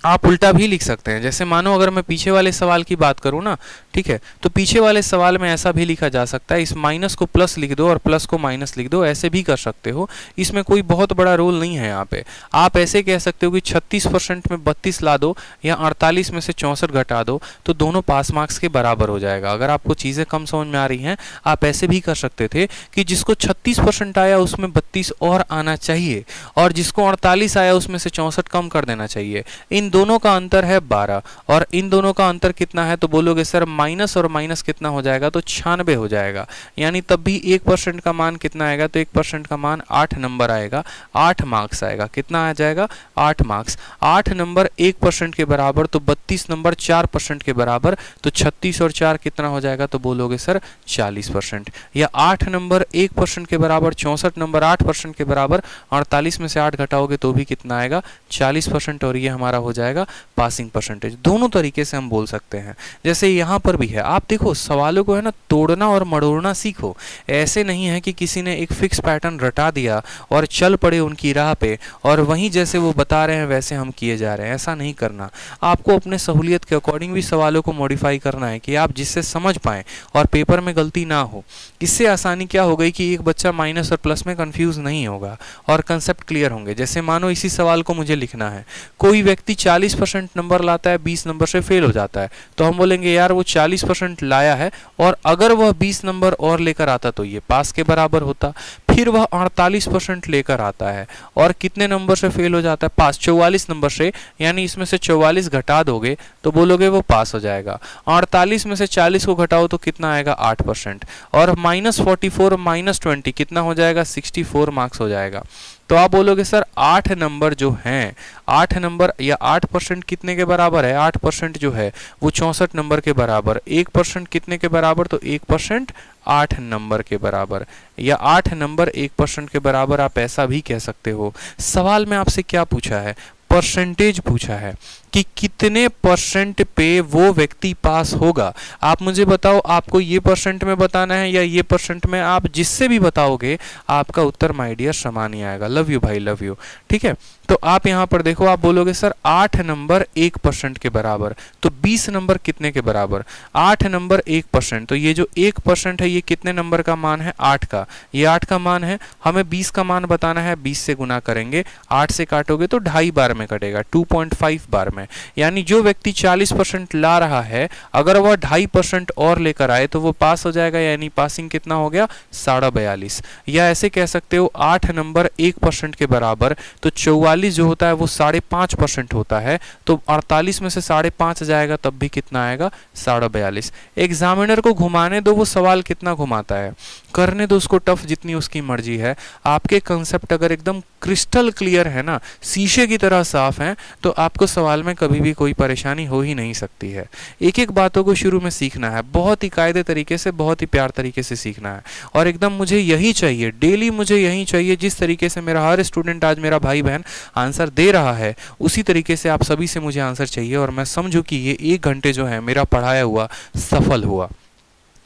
आप उल्टा भी लिख सकते हैं। जैसे मानो अगर मैं पीछे वाले सवाल की बात करूं ना, ठीक है, तो पीछे वाले सवाल में ऐसा भी लिखा जा सकता है, इस माइनस को प्लस लिख दो और प्लस को माइनस लिख दो, ऐसे भी कर सकते हो। इसमें कोई बहुत बड़ा रोल नहीं है यहाँ पे। आप ऐसे कह सकते हो कि 36% में 32 ला दो, या 48 में से 64 घटा दो, तो दोनों पास मार्क्स के बराबर हो जाएगा। अगर आपको चीज़ें कम समझ में आ रही हैं, आप ऐसे भी कर सकते थे कि जिसको 36% आया उसमें 32 और आना चाहिए, और जिसको 48 आया उसमें से 64 कम कर देना चाहिए। इन दोनों का अंतर है 12, और इन दोनों का अंतर कितना है, तो बोलोगे सर माइनस और माइनस कितना हो जाएगा, तो 96 हो जाएगा। यानी तब भी 1% का मान कितना आएगा, तो 1% का मान 8 नंबर आएगा, 8 मार्क्स आएगा। कितना आ जाएगा, 8 मार्क्स। 8 नंबर 1% के बराबर, तो 32 नंबर 4% के बराबर, तो 36 और 4 कितना हो जाएगा, तो बोलोगे सर 40%। या 8 नंबर 1% के बराबर, 64 नंबर 8% के बराबर, 48 में से 8 घटाओगे तो भी कितना आएगा, 40%, और ये हमारा हो जाएगा पासिंग परसेंटेज। दोनों तरीके से हम बोल सकते हैं। जैसे यहाँ पर भी है, आप देखो सवालों को है ना तोड़ना और मड़ोड़ना सीखो। ऐसे नहीं है कि किसी ने एक फिक्स पैटर्न रटा दिया और चल पड़े उनकी राह पे, और वहीं जैसे वो बता रहे हैं वैसे हम किए जा रहे हैं। ऐसा नहीं करना। आपको अपने सहूलियत के अकॉर्डिंग भी सवालों को मॉडिफाई करना है कि आप जिससे समझ पाएँ और पेपर में गलती ना हो। इससे आसानी क्या हो गई कि एक बच्चा माइनस और प्लस में कंफ्यूज नहीं होगा और कंसेप्ट क्लियर होंगे। जैसे मानो इसी सवाल को मुझे लिखना है, कोई व्यक्ति 40% नंबर लाता है 20 नंबर से फेल हो जाता है, तो हम बोलेंगे यार वो 40% लाया है और अगर वह 20 नंबर और लेकर आता तो ये पास के बराबर होता। फिर वह 48% लेकर आता है और कितने नंबर से फेल हो जाता है, पास, 44 नंबर से, यानी इसमें से 44 घटा दोगे तो बोलोगे वो पास हो जाएगा। 48 में से 40 को घटाओ तो कितना आएगा, 8%, और -44 -20 कितना हो जाएगा, 64 मार्क्स हो जाएगा। तो आप बोलोगे सर 8 नंबर जो हैं, 8 नंबर या 8% कितने के बराबर है, 8% जो है वो 64 नंबर के बराबर, 1% कितने के बराबर, तो 1% 8 नंबर के बराबर, या 8 नंबर 1% के बराबर, आप ऐसा भी कह सकते हो। सवाल में आपसे क्या पूछा है, परसेंटेज पूछा है कि कितने परसेंट पे वो व्यक्ति पास होगा। आप मुझे बताओ, आपको ये परसेंट में बताना है या ये परसेंट में, आप जिससे भी बताओगे आपका उत्तर माय डियर समान ही आएगा। लव यू भाई, लव यू। ठीक है, तो आप यहाँ पर देखो, आप बोलोगे सर 8 नंबर 1% के बराबर, तो 20 नंबर कितने के बराबर, 8 नंबर 1%, तो ये जो 1% है ये कितने नंबर का मान है, 8 का, ये 8 का मान है। हमें 20 का मान बताना है, 20 से गुना करेंगे, 8 से काटोगे तो 2.5 बार में कटेगा, 2.5 बार में, यानी जो व्यक्ति 40% ला रहा है अगर वह 2.5% और लेकर आए तो वो पास हो जाएगा, यानी पासिंग कितना हो गया, 42.5। या ऐसे कह सकते हो 8 नंबर 1% के बराबर, तो 44 जो होता है वो 5.5% होता है, तो 48 में से 5.5 जाएगा तब भी कितना आएगा, 42.5। एग्जामिनर को घुमाने दो, वो सवाल कितना घुमाता है, करने दो उसको टफ जितनी उसकी मर्जी है। आपके कंसेप्ट अगर एकदम क्रिस्टल क्लियर है ना, शीशे की तरह साफ है, तो आपको सवाल में कभी भी कोई परेशानी हो ही नहीं सकती है। एक एक बातों को शुरू में सीखना है, बहुत ही कायदे तरीके से, बहुत ही प्यार तरीके से सीखना है, और एकदम मुझे यही चाहिए, डेली मुझे यही चाहिए। जिस तरीके से मेरा हर स्टूडेंट आज मेरा भाई बहन आंसर दे रहा है, उसी तरीके से आप सभी से मुझे आंसर चाहिए, और मैं समझूं कि ये 1 घंटे जो है मेरा पढ़ाया हुआ सफल हुआ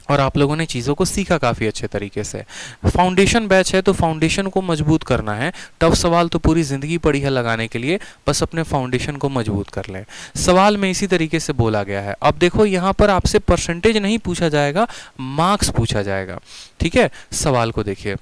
और आप लोगों ने चीज़ों को सीखा काफ़ी अच्छे तरीके से। फाउंडेशन बैच है तो फाउंडेशन को मजबूत करना है। टफ सवाल तो पूरी ज़िंदगी पड़ी है लगाने के लिए, बस अपने फाउंडेशन को मजबूत कर लें। सवाल में इसी तरीके से बोला गया है। अब देखो यहाँ पर आपसे परसेंटेज नहीं पूछा जाएगा, मार्क्स पूछा जाएगा। ठीक है, सवाल को देखिए।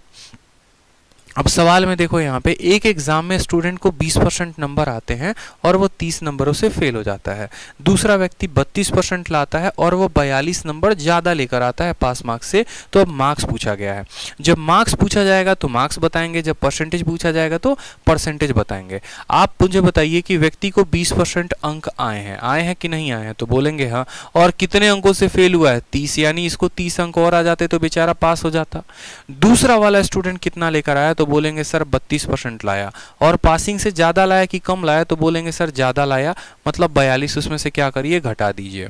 अब सवाल में देखो, यहाँ पे एक एग्जाम में स्टूडेंट को 20% नंबर आते हैं और वो 30 नंबरों से फेल हो जाता है। दूसरा व्यक्ति 32% लाता है और वो 42 नंबर ज़्यादा लेकर आता है पास मार्क्स से। तो अब मार्क्स पूछा गया है। जब मार्क्स पूछा जाएगा तो मार्क्स बताएंगे, जब परसेंटेज पूछा जाएगा तो परसेंटेज बताएंगे। आप मुझे बताइए कि व्यक्ति को 20% अंक आए हैं कि नहीं आए हैं, तो बोलेंगे हाँ। और कितने अंकों से फेल हुआ है, 30, यानी इसको 30 अंक और आ जाते तो बेचारा पास हो जाता। दूसरा वाला स्टूडेंट कितना लेकर आया, तो बोलेंगे सर 32% लाया। और पासिंग से ज़्यादा लाया कि कम लाया, तो बोलेंगे सर ज़्यादा लाया, मतलब 42, उसमें से क्या करिए, घटा दीजिए।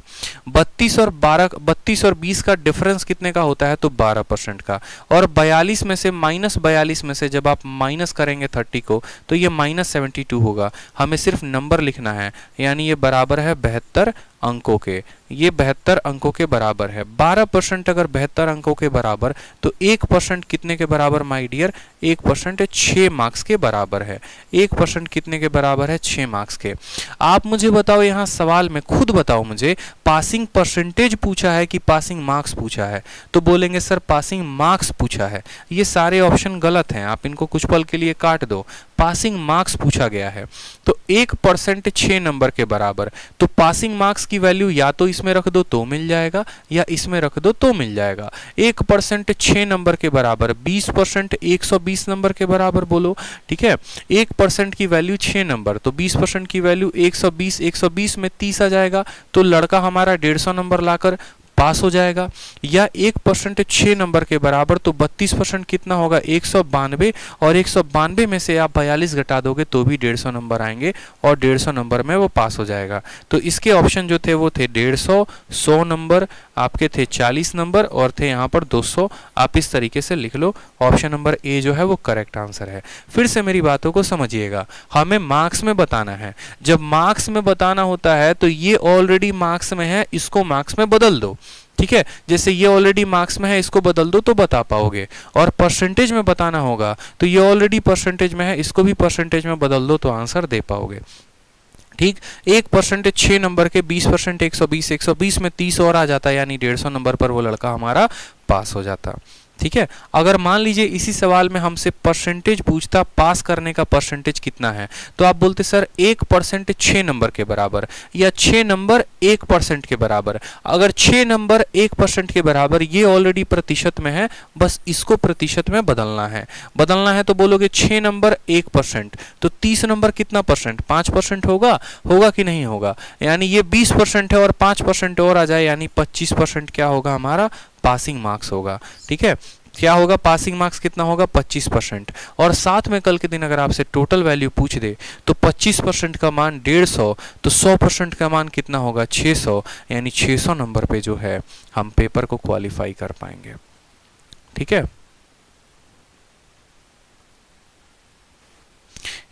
32 और 20 का डिफरेंस कितने का होता है, तो 12% का। और 42 में से -42 में से जब आप माइनस करेंगे 30 को, तो ये -72 होगा। हमें सिर्फ नंबर लिखना है, यानी ये बराबर है 72 अंकों के। ये 72 अंकों के बराबर है। 12% अगर 72 अंकों के बराबर, तो 1% कितने के बराबर माय डियर, 1% 6 मार्क्स के बराबर है। 1% कितने के बराबर है, 6 मार्क्स के। आप मुझे बताओ, यहाँ सवाल में खुद बताओ मुझे, पासिंग परसेंटेज पूछा है कि पासिंग मार्क्स पूछा है, तो बोलेंगे सर पासिंग मार्क्स पूछा है। ये सारे ऑप्शन गलत हैं, आप इनको कुछ पल के लिए काट दो। पासिंग मार्क्स पूछा गया है, तो 1% 6 नंबर के बराबर, तो पासिंग मार्क्स की वैल्यू या तो इसमें रख दो तो मिल जाएगा, या इसमें रख दो तो मिल जाएगा। 1% 6 नंबर के बराबर, 20% 120 नंबर के बराबर बोलो। ठीक है, 1% की वैल्यू 6 नंबर, तो 20% की वैल्यू 120, 120 में 30 आ जाएगा, तो लड़का हमारा 150 नंबर लाकर पास हो जाएगा। या 1% 6 नंबर के बराबर, तो 32% कितना होगा, 192, और 192 में से आप 42 घटा दोगे तो भी 150 नंबर आएंगे, और 150 नंबर में वो पास हो जाएगा। तो इसके ऑप्शन जो थे वो थे 150, 100 नंबर, आपके थे 40 नंबर, और थे यहाँ पर 200। आप इस तरीके से लिख लो। ऑप्शन नंबर ए जो है वो करेक्ट आंसर है। फिर से मेरी बातों को समझिएगा, हमें मार्क्स में बताना है। जब मार्क्स में बताना होता है तो ये ऑलरेडी मार्क्स में है, इसको मार्क्स में बदल दो। ठीक है, जैसे ये ऑलरेडी मार्क्स में है, इसको बदल दो तो बता पाओगे। और परसेंटेज में बताना होगा तो ये ऑलरेडी परसेंटेज में है, इसको भी परसेंटेज में बदल दो तो आंसर दे पाओगे। ठीक, 1% 6 नंबर के, 20% 120, 120 में 30 और आ जाता, यानी 150 नंबर पर वो लड़का हमारा पास हो जाता। ठीक है। अगर मान लीजिए इसी सवाल में हमसे परसेंटेज पूछता पास करने का परसेंटेज कितना है, तो आप बोलते सर 1% 6 नंबर के बराबर, या 6 नंबर 1% के बराबर। अगर 6 नंबर 1% के बराबर, ये ऑलरेडी प्रतिशत में है, बस इसको प्रतिशत में बदलना है। बदलना है तो बोलोगे 6 नंबर 1%, तो 30 नंबर कितना परसेंट, 5% होगा। होगा कि नहीं होगा? यानी ये 20% है और 5% और आ जाए, यानी 25% क्या होगा हमारा, पासिंग मार्क्स होगा। ठीक है, क्या होगा, पासिंग मार्क्स कितना होगा, 25%। और साथ में कल के दिन अगर आपसे टोटल वैल्यू पूछ दे तो 25% का मान 150, तो 100% का मान कितना होगा, 600, यानी 600 नंबर पे जो है हम पेपर को क्वालिफाई कर पाएंगे। ठीक है।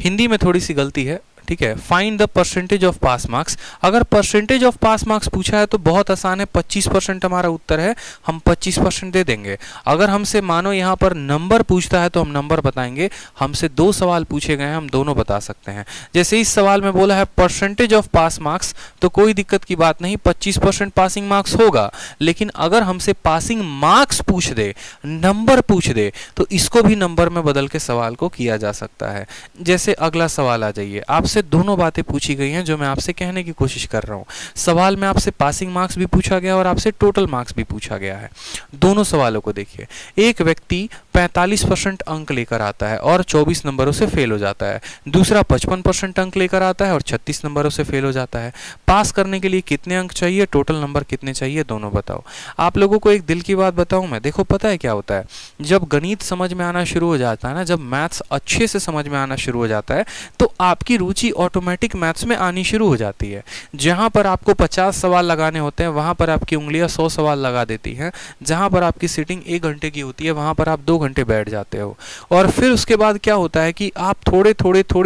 हिंदी में थोड़ी सी गलती है, ठीक है। Find the percentage of pass marks. अगर परसेंटेज ऑफ पास मार्क्स पूछा है तो बहुत आसान है, 25% हमारा उत्तर है, हम 25% दे देंगे। अगर हमसे मानो यहाँ पर नंबर पूछता है तो हम नंबर बताएंगे। हमसे 2 सवाल पूछे गए हैं, हम दोनों बता सकते हैं। जैसे इस सवाल में बोला है परसेंटेज ऑफ पास मार्क्स, तो कोई दिक्कत की बात नहीं, 25% पासिंग मार्क्स होगा। लेकिन अगर हमसे पासिंग मार्क्स पूछ दे, नंबर पूछ दे, तो इसको भी नंबर में बदल के सवाल को किया जा सकता है। जैसे अगला सवाल आ जाइए, आपसे दोनों बातें पूछी गई हैं जो मैं आपसे कहने की कोशिश कर रहा हूं। सवाल में आपसे पासिंग मार्क्स भी पूछा गया और आपसे टोटल मार्क्स भी पूछा गया है। दोनों सवालों को देखिए। एक व्यक्ति 45% अंक लेकर आता है और 24 नंबरों से फेल हो जाता है। दूसरा 55% अंक लेकर आता है और 36 नंबरों से फेल हो जाता है। पास करने के लिए कितने अंक चाहिए, टोटल नंबर कितने चाहिए, दोनों बताओ। आप लोगों को एक दिल की बात बताऊं मैं, देखो पता है क्या होता है, जब गणित समझ में आना शुरू हो जाता है ना, जब मैथ्स अच्छे से समझ में आना शुरू हो जाता है, तो आपकी रुचि ऑटोमेटिक मैथ्स में आनी शुरू हो जाती है। जहां पर आपको 50 सवाल लगाने होते हैं, वहां पर आपकी उंगलियां 100 सवाल लगा देती हैं। जहां पर आपकी सीटिंग 1 घंटे की होती है, वहां पर आप 2 घंटे बैठ जाते हो। और फिर उसके बाद क्या होता है कि आप थोड़े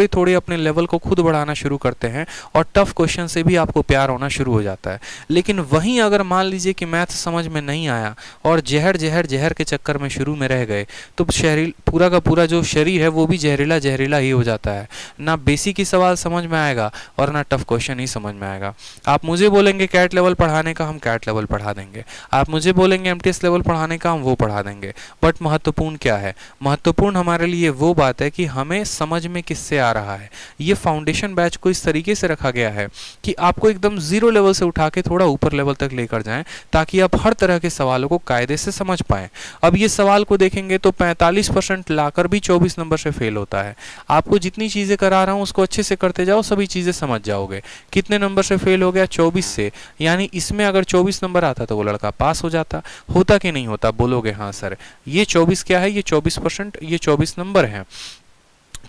थोड़े अपने लेवल को खुद बढ़ाना शुरू करते हैं और टफ क्वेश्चन से भी आपको प्यार होना शुरू हो जाता है। लेकिन वहीं अगर मान लीजिए कि मैथ्स समझ में नहीं आया और जहर के चक्कर में शुरू में रह गए, तो पूरा का पूरा जो शरीर है वो भी जहरीला ही हो जाता है। ना बेसिक ही सवाल समझ में आएगा और ना टफ क्वेश्चन ही समझ में आएगा। आप मुझे बोलेंगे कैट लेवल पढ़ाने का, हम कैट लेवल पढ़ा देंगे। आप मुझे बोलेंगे एमटीएस लेवल पढ़ाने का, हम वो पढ़ा देंगे। बट महत्वपूर्ण क्या है, महत्वपूर्ण हमारे लिए वो बात है कि हमें समझ में किससे आ रहा है। ये फाउंडेशन बैच को इस तरीके से रखा गया है कि आपको एकदम 0 लेवल से उठा के थोड़ा ऊपर लेवल तक लेकर जाएं, ताकि आप हर तरह के सवालों को कायदे से समझ पाएं। अब ये सवाल को देखेंगे तो 45% लाकर भी 24 नंबर से फेल होता है। आपको जितनी चीजें करा रहा हूं उसको अच्छे से करते जाओ, सभी चीजें समझ जाओगे। कितने नंबर से फेल हो गया, 24 से। यानी इसमें अगर 24 नंबर आता तो वो लड़का पास हो जाता। होता कि नहीं होता, बोलोगे हाँ सर। ये 24 क्या है, ये 24%, ये 24 नंबर है।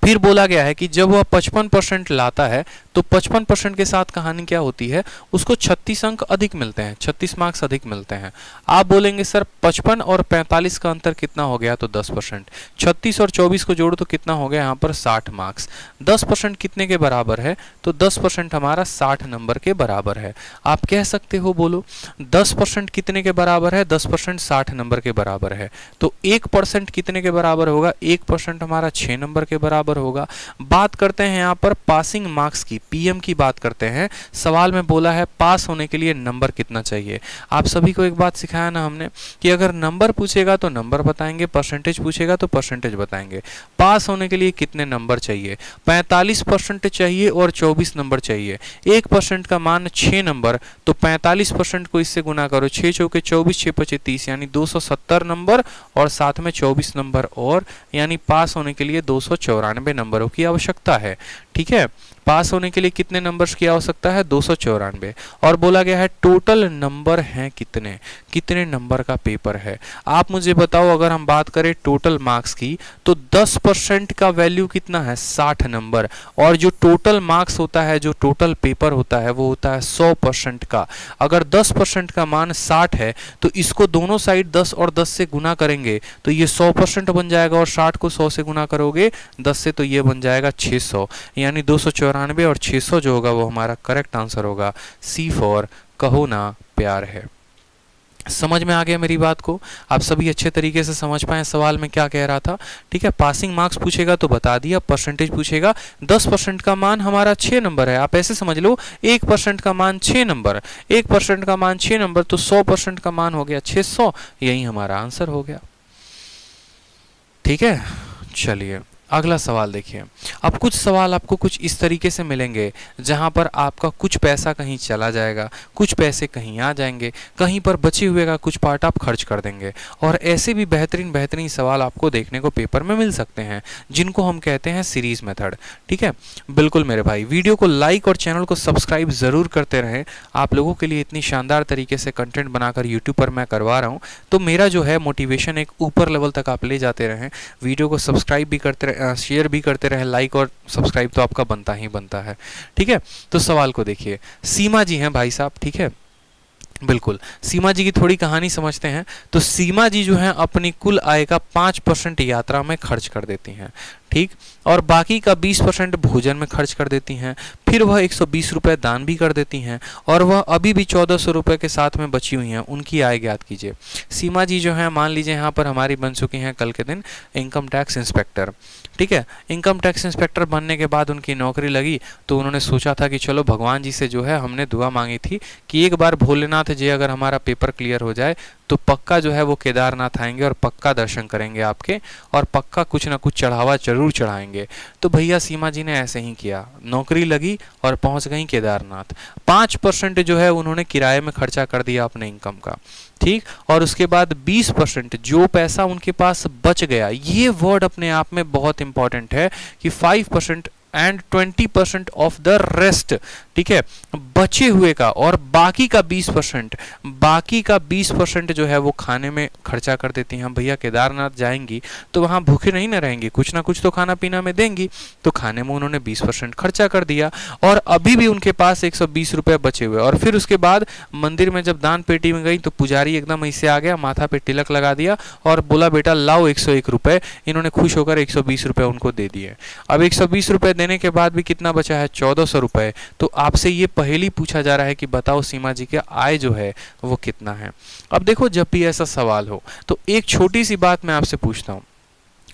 फिर बोला गया है कि जब वह 55% लाता है तो 55% के साथ कहानी क्या होती है, उसको 36 अंक अधिक मिलते हैं, 36 मार्क्स अधिक मिलते हैं। आप बोलेंगे सर 55 और 45 का अंतर कितना हो गया, तो 10%। 36 और 24 को जोड़ो तो कितना हो गया यहाँ पर 60 मार्क्स। 10% कितने के बराबर है, तो 10% हमारा 60 नंबर के बराबर है। आप कह सकते हो, बोलो 10% कितने के बराबर है, 10% 60 नंबर के बराबर है। तो 1% कितने के बराबर होगा, 1% हमारा 6 नंबर के बराबर होगा। बात करते हैं यहाँ पर पासिंग मार्क्स की, पीएम की बात करते हैं। सवाल में बोला है पास होने के लिए नंबर कितना चाहिए। आप सभी को एक बात सिखाया ना हमने कि अगर नंबर पूछेगा तो नंबर बताएंगे, परसेंटेज पूछेगा तो परसेंटेज बताएंगे। पास होने के लिए कितने नंबर चाहिए, 45% चाहिए और 24 नंबर चाहिए। 1% का मान 6 नंबर, तो 45% को इससे गुना करो, 6 चौके 24, 6 पचे 30, यानी 270 नंबर और साथ में 24 नंबर और, यानी पास होने के लिए 294 नंबरों की आवश्यकता है। ठीक है, पास होने के लिए कितने नंबर्स की आवश्यकता है, 294। और बोला गया है टोटल नंबर हैं कितने, कितने नंबर का पेपर है। आप मुझे बताओ, अगर हम बात करें टोटल मार्क्स की तो 10% का वैल्यू कितना है, 60 नंबर। और जो टोटल मार्क्स होता है, जो टोटल पेपर होता है, वो होता है 100% का। अगर 10% का मान 60 है तो इसको दोनों साइड 10 और 10 से गुना करेंगे तो ये 100% बन जाएगा, और 60 को 100 से गुना करोगे 10 से तो ये बन जाएगा 600, यानी 294 और 600 जो होगा वो हमारा करेक्ट आंसर होगा। सी फॉर कहो ना प्यार है। समझ में आ गया मेरी बात को, आप सभी अच्छे तरीके से समझ पाए सवाल में क्या कह रहा था। ठीक है, पासिंग मार्क्स पूछेगा तो बता दिया, परसेंटेज पूछेगा, 10% का मान हमारा 6 नंबर है। आप ऐसे समझ लो 1% का मान 6 नंबर, 1% का मान 6 नंबर, तो 100% का मान हो गया 600, यही हमारा आंसर हो गया। ठीक है, चलिए अगला सवाल देखिए। अब कुछ सवाल आपको कुछ इस तरीके से मिलेंगे जहां पर आपका कुछ पैसा कहीं चला जाएगा, कुछ पैसे कहीं आ जाएंगे, कहीं पर बचे हुए का कुछ पार्ट आप खर्च कर देंगे, और ऐसे भी बेहतरीन बेहतरीन सवाल आपको देखने को पेपर में मिल सकते हैं जिनको हम कहते हैं सीरीज मेथड। ठीक है, बिल्कुल मेरे भाई, वीडियो को लाइक और चैनल को सब्सक्राइब ज़रूर करते रहें। आप लोगों के लिए इतनी शानदार तरीके से कंटेंट बनाकर यूट्यूब पर मैं करवा रहा हूँ, तो मेरा जो है मोटिवेशन एक ऊपर लेवल तक आप ले जाते रहें। वीडियो को सब्सक्राइब भी करते रहें, शेयर भी करते रहें, लाइक और सब्सक्राइब तो आपका बनता ही बनता है। ठीक है, तो सवाल को देखिए। सीमा जी हैं भाई साहब, ठीक है, बिल्कुल सीमा जी की थोड़ी कहानी समझते हैं। तो सीमा जी जो है अपनी कुल आय का 5% यात्रा में खर्च कर देती हैं, ठीक, और बाकी का 20% भोजन में खर्च कर देती हैं। फिर वह 120 रुपये दान भी कर देती हैं, और वह अभी भी 1400 रुपये के साथ में बची हुई हैं। उनकी आय ज्ञात कीजिए। सीमा जी जो है, मान लीजिए यहाँ पर हमारी बन चुकी हैं कल के दिन इनकम टैक्स इंस्पेक्टर। ठीक है, इनकम टैक्स इंस्पेक्टर बनने के बाद उनकी नौकरी लगी, तो उन्होंने सोचा था कि चलो भगवान जी से जो है हमने दुआ मांगी थी कि एक बार भोलेनाथ जी अगर हमारा पेपर क्लियर हो जाए तो पक्का जो है वो केदारनाथ आएंगे और पक्का दर्शन करेंगे आपके, और पक्का कुछ ना कुछ चढ़ावा जरूर चढ़ाएंगे। तो भैया सीमा जी ने ऐसे ही किया, नौकरी लगी और पहुंच गई केदारनाथ। 5% जो है उन्होंने किराए में खर्चा कर दिया अपने इनकम का, ठीक, और उसके बाद 20% जो पैसा उनके पास बच गया, ये वर्ड अपने आप में बहुत इंपॉर्टेंट है कि 5% एंड 20% ऑफ द रेस्ट, ठीक है, बचे हुए का, और बाकी का 20% जो है वो खाने में खर्चा कर देती हैं। भैया केदारनाथ जाएंगी तो वहाँ भूखे नहीं ना रहेंगी, कुछ ना कुछ तो खाना पीना में देंगी, तो खाने में उन्होंने 20% खर्चा कर दिया, और अभी भी उनके पास 120 रुपये बचे हुए। और फिर उसके बाद मंदिर में जब दान पेटी में गई तो पुजारी एकदम ऐसे आ गया, माथा पे तिलक लगा दिया और बोला बेटा लाओ 101 रुपये। इन्होंने खुश होकर 120 रुपये उनको दे दिए। अब 120 रुपये देने के बाद भी कितना बचा है? 1400 रुपये। तो आपसे ये पहली पूछा जा रहा है कि बताओ सीमा जी की आय जो है वो कितना है। अब देखो, जब भी ऐसा सवाल हो तो एक छोटी सी बात मैं आपसे पूछता हूँ।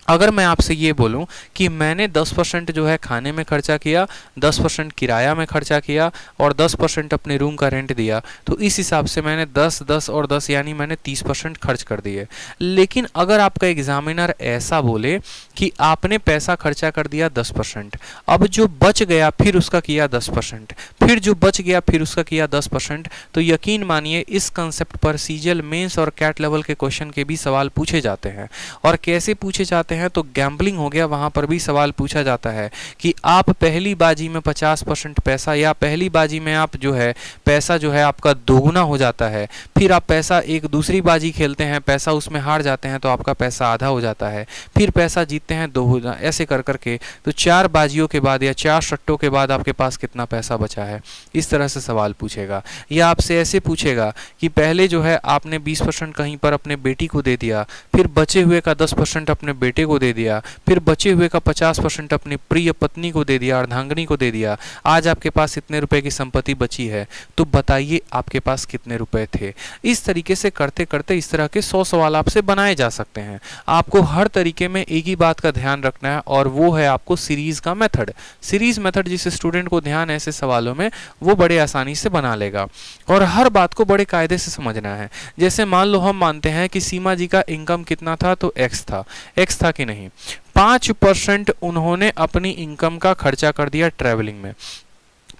अगर मैं आपसे ये बोलूं कि मैंने 10% जो है खाने में खर्चा किया, 10% किराया में खर्चा किया और 10% अपने रूम का रेंट दिया, तो इस हिसाब से मैंने 10, 10 और 10 यानी मैंने 30% खर्च कर दिए। लेकिन अगर आपका एग्जामिनर ऐसा बोले कि आपने पैसा खर्चा कर दिया 10%, अब जो बच गया फिर उसका किया 10%, फिर जो बच गया फिर उसका किया 10%, तो यकीन मानिए इस कंसेप्ट पर सीजीएल, मेंस और कैट लेवल के क्वेश्चन के भी सवाल पूछे जाते हैं। और कैसे पूछे जाते हैं? तो गैम्बलिंग हो गया, वहां पर भी सवाल पूछा जाता है कि आप पहली बाजी में 50% पैसा, या पहली बाजी में आप जो है पैसा जो है आपका दोगुना हो जाता है, फिर आप पैसा एक दूसरी बाजी खेलते हैं, पैसा उसमें हार जाते हैं तो आपका पैसा आधा हो जाता है, फिर पैसा जीतते हैं दोगुना, ऐसे कर करके तो 4 बाजियों के बाद या 4 सट्टों के बाद आपके पास कितना पैसा बचा है, इस तरह से सवाल पूछेगा। या आपसे ऐसे पूछेगा कि पहले जो है आपने 20% कहीं पर अपने बेटी को दे दिया, फिर बचे हुए का 10% अपने बेटे को दे दिया, फिर बचे हुए का 50% अपनी प्रिय पत्नी को दे दिया, अर्धांगिनी को दे दिया, आज आपके पास इतने रुपए की संपत्ति बची है, तो बताइए आपके पास कितने रुपए थे। इस तरीके से करते करते इस तरह के 100 सवाल आपसे बनाए जा सकते हैं। आपको हर तरीके में एक ही बात का ध्यान रखना है, और वो है आपको सीरीज का मेथड। सीरीज मेथड जिस स्टूडेंट को ध्यान है ऐसे सवालों में, वो बड़े आसानी से बना लेगा, और हर बात को बड़े कायदे से समझना है। जैसे मान लो हम मानते हैं कि सीमा जी का इनकम कितना था, तो एक्स था, एक्स था कि नहीं, 5% उन्होंने अपनी इनकम का खर्चा कर दिया ट्रैवलिंग में।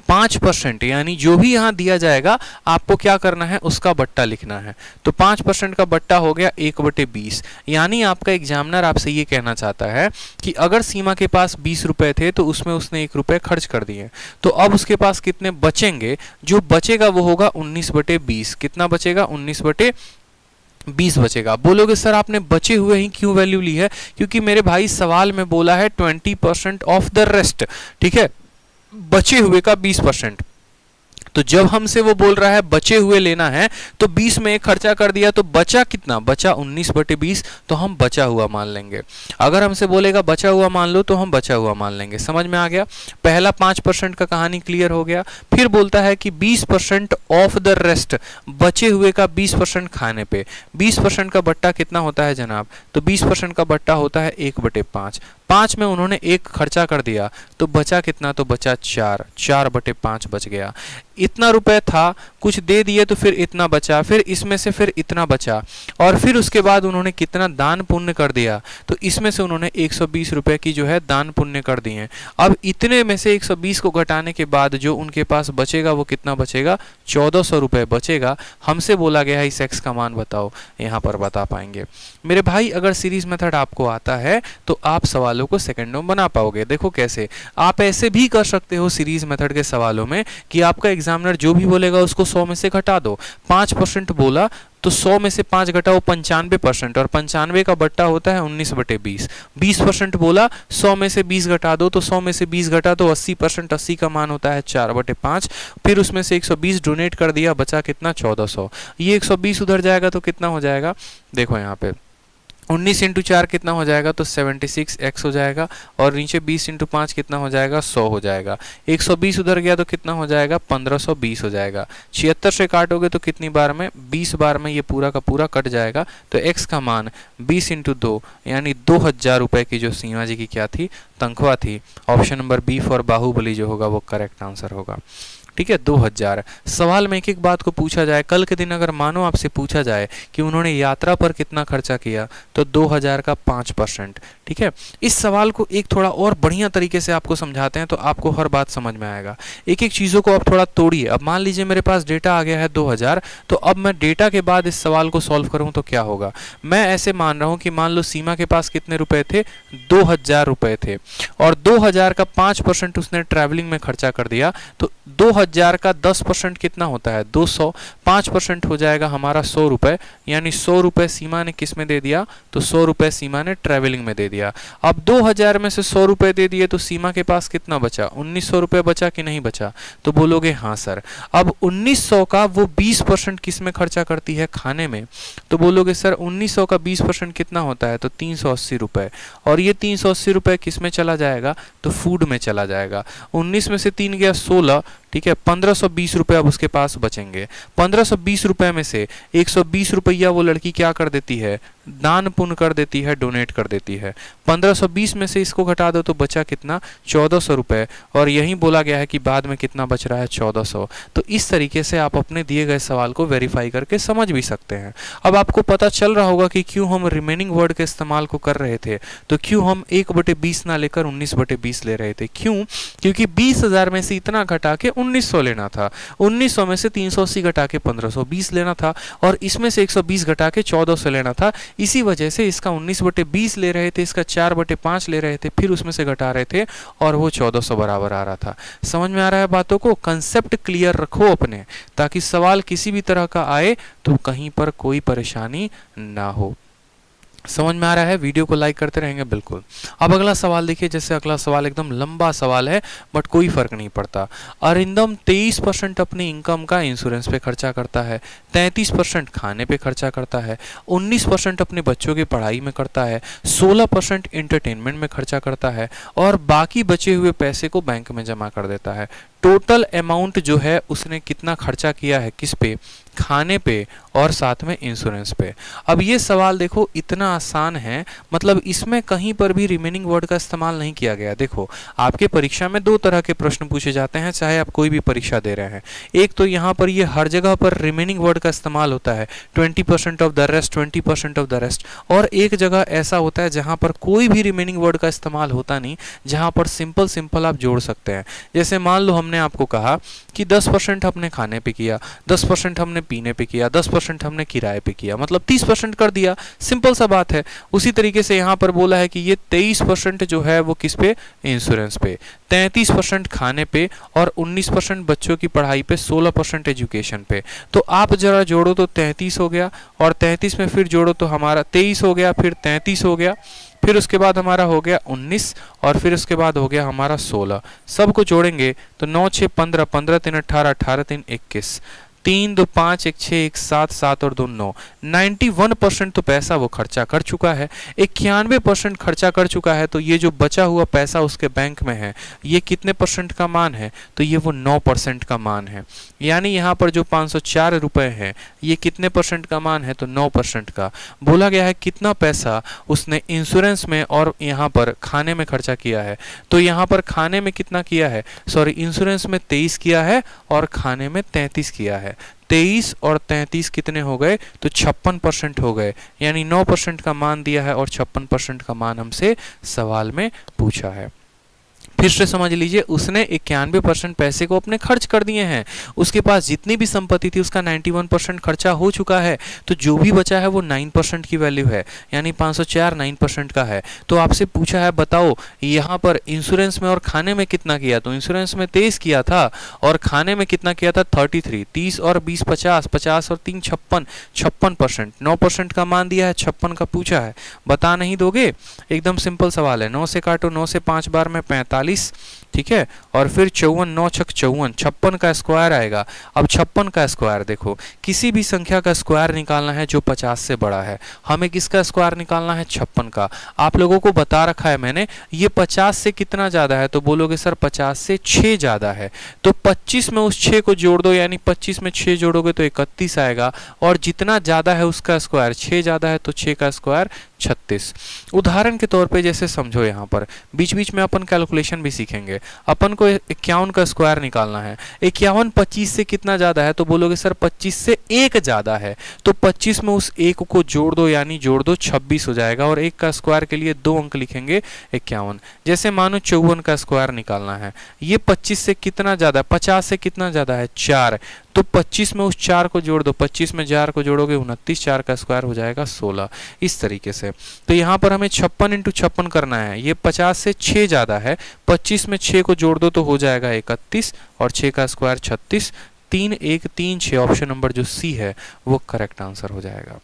5% यानी जो भी यहां दिया जाएगा आपको क्या करना है, उसका बट्टा लिखना है। तो 5% का बट्टा हो गया 1/20, यानी आपका एग्जामिनर आपसे ये कहना चाहता है कि अगर सीमा के पास 20 रुपए थे तो उसमें उसने 1 रुपए खर्च कर दिए, तो अब उसके पास कितने बचेंगे? जो बचेगा वो होगा 19/20। कितना बचेगा? 19/20 बचेगा। बोलोगे सर आपने बचे हुए ही क्यों वैल्यू ली है? क्योंकि मेरे भाई सवाल में बोला है 20% ऑफ द रेस्ट, ठीक है, बचे हुए का 20%। तो जब हमसे वो बोल रहा है बचे हुए लेना है, तो 20 में एक खर्चा कर दिया, तो बचा कितना? बचा 19/20, तो हम बचा हुआ मान लेंगे। अगर हमसे बोलेगा बचा हुआ मान लो, तो हम बचा हुआ मान लेंगे। समझ में आ गया? पहला 5% का कहानी क्लियर हो गया। फिर बोलता है कि 20% ऑफ द रेस्ट, बचे हुए का 20% खाने पे। 20% का बट्टा कितना होता है जनाब? तो 20% का बट्टा होता है 1/5। 5 में उन्होंने 1 खर्चा कर दिया तो बचा कितना, तो बचा 4, 4/5 बच गया। इतना रुपए था, कुछ दे दिए तो फिर इतना बचा, फिर इसमें से फिर इतना बचा, और फिर उसके बाद उन्होंने कितना दान पुण्य कर दिया, तो इसमें से उन्होंने 120 रुपए की जो है दान पुण्य कर दिए। अब इतने में से 120 को घटाने के बाद जो उनके पास बचेगा वो कितना बचेगा, 1400 रुपए बचेगा। हमसे बोला गया है इस एक्स का मान बताओ, यहाँ पर बता पाएंगे मेरे भाई। अगर सीरीज मेथड आपको आता है तो आप सवालों को सेकंडों में बना पाओगे। देखो कैसे, आप ऐसे भी कर सकते हो सीरीज मेथड के सवालों में कि आपका एग्जामिनर जो भी बोलेगा उसको 100 में से घटा दो। 5% बोला तो 100 में से 5 घटाओ 95%, और 95 का बट्टा होता है 19/20। 20% बोला 100 में से 20 घटा दो, तो 100 में से 20 घटा तो 80%, 80 का मान होता है 4/5। फिर उसमें से 120 डोनेट कर दिया, बचा कितना, 1400। ये 120 उधर जाएगा तो कितना हो जाएगा, देखो यहाँ पे 19 × 4 कितना हो जाएगा, तो 76x हो जाएगा, और नीचे 20 × 5 कितना हो जाएगा, 100 हो जाएगा। 120 उधर गया तो कितना हो जाएगा, 1520 हो जाएगा। 76 से काटोगे तो कितनी बार में, 20 बार में ये पूरा का पूरा कट जाएगा। तो x का मान 20 × 2 यानी 2000 रुपए की जो सिन्हा जी की क्या थी, तनख्वाह थी। Option number B for Baahubali जो होगा वो करेक्ट आंसर होगा। ठीक है, 2000। सवाल में एक एक बात को पूछा जाए। कल के दिन अगर मानो आपसे पूछा जाए कि उन्होंने यात्रा पर कितना खर्चा किया, तो 2000 का 5%। ठीक है, इस सवाल को एक थोड़ा और बढ़िया तरीके से आपको समझाते हैं तो आपको हर बात समझ में आएगा। एक एक चीज़ों को आप थोड़ा तोड़िए। अब मान लीजिए मेरे पास डेटा आ गया है 2000, तो अब मैं डेटा के बाद इस सवाल को सॉल्व करूँ तो क्या होगा। मैं ऐसे मान रहा हूँ कि मान लो सीमा के पास कितने रुपए थे, 2000 रुपए थे, और 2000 का 5% उसने ट्रैवलिंग में खर्चा कर दिया, तो 2000 का 10% कितना होता है, 200। 5% हो जाएगा हमारा 100 रुपए, यानी 100 रुपए सीमा ने किस में दे दिया, तो 100 रुपए सीमा ने ट्रैवलिंग में दे दिया। अब 2000 में से 100 रुपए दे दिए तो सीमा के पास कितना बचा, 1900 रुपए बचा कि नहीं बचा, तो बोलोगे हाँ सर। अब 1900 का वो 20% किस में खर्चा करती है, खाने में, तो बोलोगे सर 1900 का 20% कितना होता है, तो 380 रुपए, और ये 380 रुपए किस में चला जाएगा, तो फूड में चला जाएगा। 19 में से 3 गया 16, ठीक है, 1520 रुपए अब उसके पास बचेंगे। 1520 रुपए में से 120 रुपया वो लड़की क्या कर देती है, दान पुण्य कर देती है, डोनेट कर देती है। 1520 में से इसको घटा दो तो बचा कितना, 1400 रुपए, और यही बोला गया है कि बाद में कितना बच रहा है, 1400। तो इस तरीके से आप अपने दिए गए सवाल को वेरीफाई करके समझ भी सकते हैं। अब आपको पता चल रहा होगा कि क्यों हम रिमेनिंग वर्ड के इस्तेमाल को कर रहे थे, तो क्यों हम 1/20 ना लेकर 19/20 ले रहे थे, क्यों, क्योंकि 20,000 में से इतना घटा के 1900 लेना था, 1900 में से 380 घटा के 1520 लेना था, और इसमें से 120 घटा के 1400 लेना था। इसी वजह से इसका 19/20 ले रहे थे, इसका 4/5 ले रहे थे, फिर उसमें से घटा रहे थे, और वो 1400 बराबर आ रहा था। समझ में आ रहा है बातों को, कंसेप्ट क्लियर रखो अपने, ताकि सवाल किसी भी तरह का आए तो कहीं पर कोई परेशानी ना हो। समझ में आ रहा है, वीडियो को लाइक करते रहेंगे बिल्कुल। अब अगला सवाल देखिए, जैसे अगला सवाल एकदम लंबा सवाल है बट कोई फर्क नहीं पड़ता। अरिंदम 23% अपनी इनकम का इंश्योरेंस पे खर्चा करता है, 33% खाने पे खर्चा करता है, 19% अपने बच्चों की पढ़ाई में करता है, 16% एंटरटेनमेंट में खर्चा करता है, और बाकी बचे हुए पैसे को बैंक में जमा कर देता है। टोटल अमाउंट जो है उसने कितना खर्चा किया है, किस पे, खाने पे और साथ में इंश्योरेंस पे। अब ये सवाल देखो इतना आसान है, मतलब इसमें कहीं पर भी रिमेनिंग वर्ड का इस्तेमाल नहीं किया गया। देखो आपके परीक्षा में 2 तरह के प्रश्न पूछे जाते हैं, चाहे आप कोई भी परीक्षा दे रहे हैं। एक तो यहाँ पर ये हर जगह पर रिमेनिंग वर्ड का इस्तेमाल होता है, 20% of the rest, 20% of the rest, और एक जगह ऐसा होता है जहाँ पर कोई भी रिमेनिंग वर्ड का इस्तेमाल होता नहीं, जहाँ पर सिंपल आप जोड़ सकते हैं। जैसे मान लो हमने आपको कहा कि 10% हमने खाने पे किया, 10% हमने पीने पे किया, 10% हमने किराए पे किया, मतलब 30% कर दिया, सिंपल सा बात है। उसी तरीके से यहाँ पर बोला है कि ये 23% जो है वो किस पे, इंश्योरेंस पे, 33% खाने पे, और 19% बच्चों की पढ़ाई पे, 16% एजुकेशन पे। तो आप जरा जोड़ो तो 33 हो गया, और 33 में फिर जोड़ो तो हमारा 23 हो गया, फिर 33 हो गया, फिर उसके बाद हमारा हो गया 19, और फिर उसके बाद हो गया हमारा 16। सबको जोड़ेंगे तो 9 6 15, 15 3 18, 18 3 21, 3 2 5 1 6 1 7 7 और 2 9, 91% तो पैसा वो खर्चा कर चुका है, 91% खर्चा कर चुका है। तो ये जो बचा हुआ पैसा उसके बैंक में है, ये कितने परसेंट का मान है? तो ये वो 9% का मान है। यानी यहाँ पर जो 504 रुपए है, ये कितने परसेंट का मान है? तो 9% का। बोला गया है कितना पैसा उसने इंश्योरेंस में और यहाँ पर खाने में खर्चा किया है। तो यहाँ पर खाने में कितना किया है, सॉरी इंश्योरेंस में 23 किया है और खाने में 33 किया है। 23 और 33 कितने हो गए? तो 56% हो गए। यानी 9% का मान दिया है और 56% का मान हमसे सवाल में पूछा है। फिर से समझ लीजिए, उसने 91% पैसे को अपने खर्च कर दिए हैं। उसके पास जितनी भी संपत्ति थी उसका 91% खर्चा हो चुका है। तो जो भी बचा है वो 9% की वैल्यू है, यानी 504 9% का है। तो आपसे पूछा है बताओ यहाँ पर इंश्योरेंस में और खाने में कितना किया? तो इंश्योरेंस में 23 किया था और खाने में कितना किया था? 33। 30 और 20 50, 50 और 3 56, 56%। 9% का मान दिया है, 56 का पूछा है। बता नहीं दोगे? एकदम सिंपल सवाल है। 9 से काटो, 9 से 5 बार में 45, ठीक है, और फिर 54, 9 छक 54, 56 का स्क्वायर आएगा। अब 56 का स्क्वायर देखो, किसी भी संख्या का स्क्वायर निकालना है जो 50 से बड़ा है। हमें किसका स्क्वायर निकालना है? 56 का। आप लोगों को बता रखा है मैंने, ये 50 से कितना ज्यादा है? तो बोलोगे सर 50 से 6 ज्यादा है। तो 25 में उस 6 को जोड़ दो, यानी 25 में 6 जोड़ोगे तो 31 आएगा। और जितना ज्यादा है उसका स्क्वायर, 6 ज्यादा है तो 6 का स्क्वायर 36। उदाहरण के तौर पे जैसे समझो, यहाँ पर बीच बीच में अपन कैलकुलेशन भी सीखेंगे। अपन को 51 का स्क्वायर निकालना है। 51 25 से कितना ज्यादा है? तो बोलोगे सर 25 से 1 ज्यादा है। तो 25 में उस 1 को जोड़ दो, यानी जोड़ दो 26 हो जाएगा। और 1 का स्क्वायर के लिए 2 अंक लिखेंगे 51। जैसे मानो 54 का स्क्वायर निकालना है, ये 25 से कितना ज्यादा, 50 से कितना ज्यादा है? 4। तो 25 में उस 4 को जोड़ दो, 25 में 4 को जोड़ोगे 29, 4 का स्क्वायर हो जाएगा 16। इस तरीके से। तो यहाँ पर हमें 56 इंटू 56 करना है। ये 50 से 6 ज्यादा है, 25 में 6 को जोड़ दो तो हो जाएगा 31 और 6 का स्क्वायर 36। 3 1 3 6, ऑप्शन नंबर जो सी है वो करेक्ट आंसर हो जाएगा।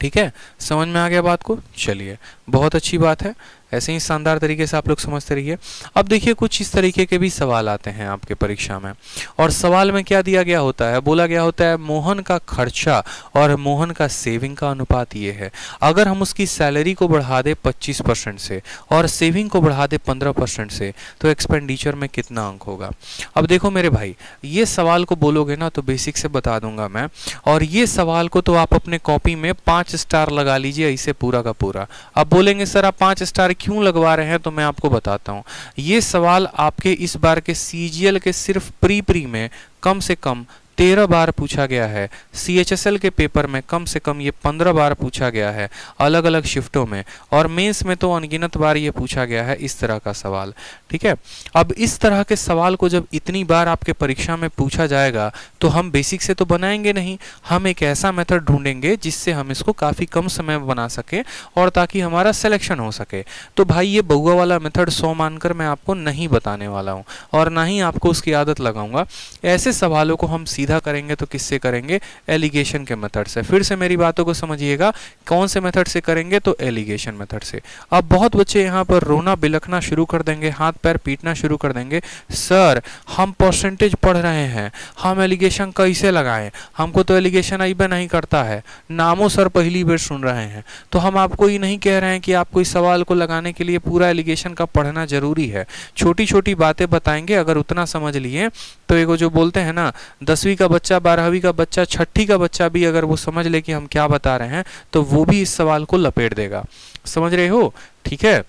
ठीक है, समझ में आ गया बात को? चलिए, बहुत अच्छी बात है। ऐसे ही शानदार तरीके से आप लोग समझते रहिए। अब देखिए, कुछ इस तरीके के भी सवाल आते हैं आपके परीक्षा में। और सवाल में क्या दिया गया होता है? बोला गया होता है मोहन का खर्चा और मोहन का सेविंग का अनुपात ये है। अगर हम उसकी सैलरी को बढ़ा दे 25% से और सेविंग को बढ़ा दे 15% से, तो एक्सपेंडिचर में कितना अंक होगा? अब देखो मेरे भाई, ये सवाल को बोलोगे ना तो बेसिक से बता दूंगा मैं। और ये सवाल को तो आप अपने कॉपी में 5 स्टार लगा लीजिए, इसे पूरा का पूरा। अब बोलेंगे सर आप 5 स्टार क्यों लगवा रहे हैं? तो मैं आपको बताता हूं। ये सवाल आपके इस बार के सीजीएल के सिर्फ प्री में कम से कम 13 बार पूछा गया है। सीएचएसएल के पेपर में कम से कम ये 15 बार पूछा गया है, अलग अलग शिफ्टों में। और मेंस में तो अनगिनत बार ये पूछा गया है इस तरह का सवाल। ठीक है, अब इस तरह के सवाल को जब इतनी बार आपके परीक्षा में पूछा जाएगा तो हम बेसिक से तो बनाएंगे नहीं, हम एक ऐसा मेथड ढूंढेंगे जिससे हम इसको काफी कम समय में बना सके और ताकि हमारा सिलेक्शन हो सके। तो भाई ये बहुआ वाला मेथड 100 मानकर मैं आपको नहीं बताने वाला हूँ और ना ही आपको उसकी आदत लगाऊंगा। ऐसे सवालों को हम सीधा करेंगे तो किससे करेंगे? एलिगेशन के मेथड से। फिर से मेरी बातों को समझिएगा, कौन से मेथड से करेंगे? तो एलिगेशन मेथड से। अब बहुत बच्चे यहाँ पर रोना बिलखना शुरू कर देंगे, हाथ पैर पीटना शुरू कर देंगे, सर हम परसेंटेज पढ़ रहे हैं, हम एलिगेशन कैसे लगाएं? हमको तो एलिगेशन आइबे नहीं करता है, नामो सर पहली बार सुन रहे हैं। तो हम आपको ये नहीं कह रहे हैं कि आपको इस सवाल को लगाने के लिए पूरा एलिगेशन का पढ़ना जरूरी है। छोटी छोटी बातें बताएंगे, अगर उतना समझ लिए तो एगो जो बोलते हैं ना, 10वीं का बच्चा, 12वीं का बच्चा, 6ठी का बच्चा भी अगर वो समझ ले कि हम क्या बता रहे हैं तो वो भी इस सवाल को लपेट देगा। समझ रहे हो? ठीक है,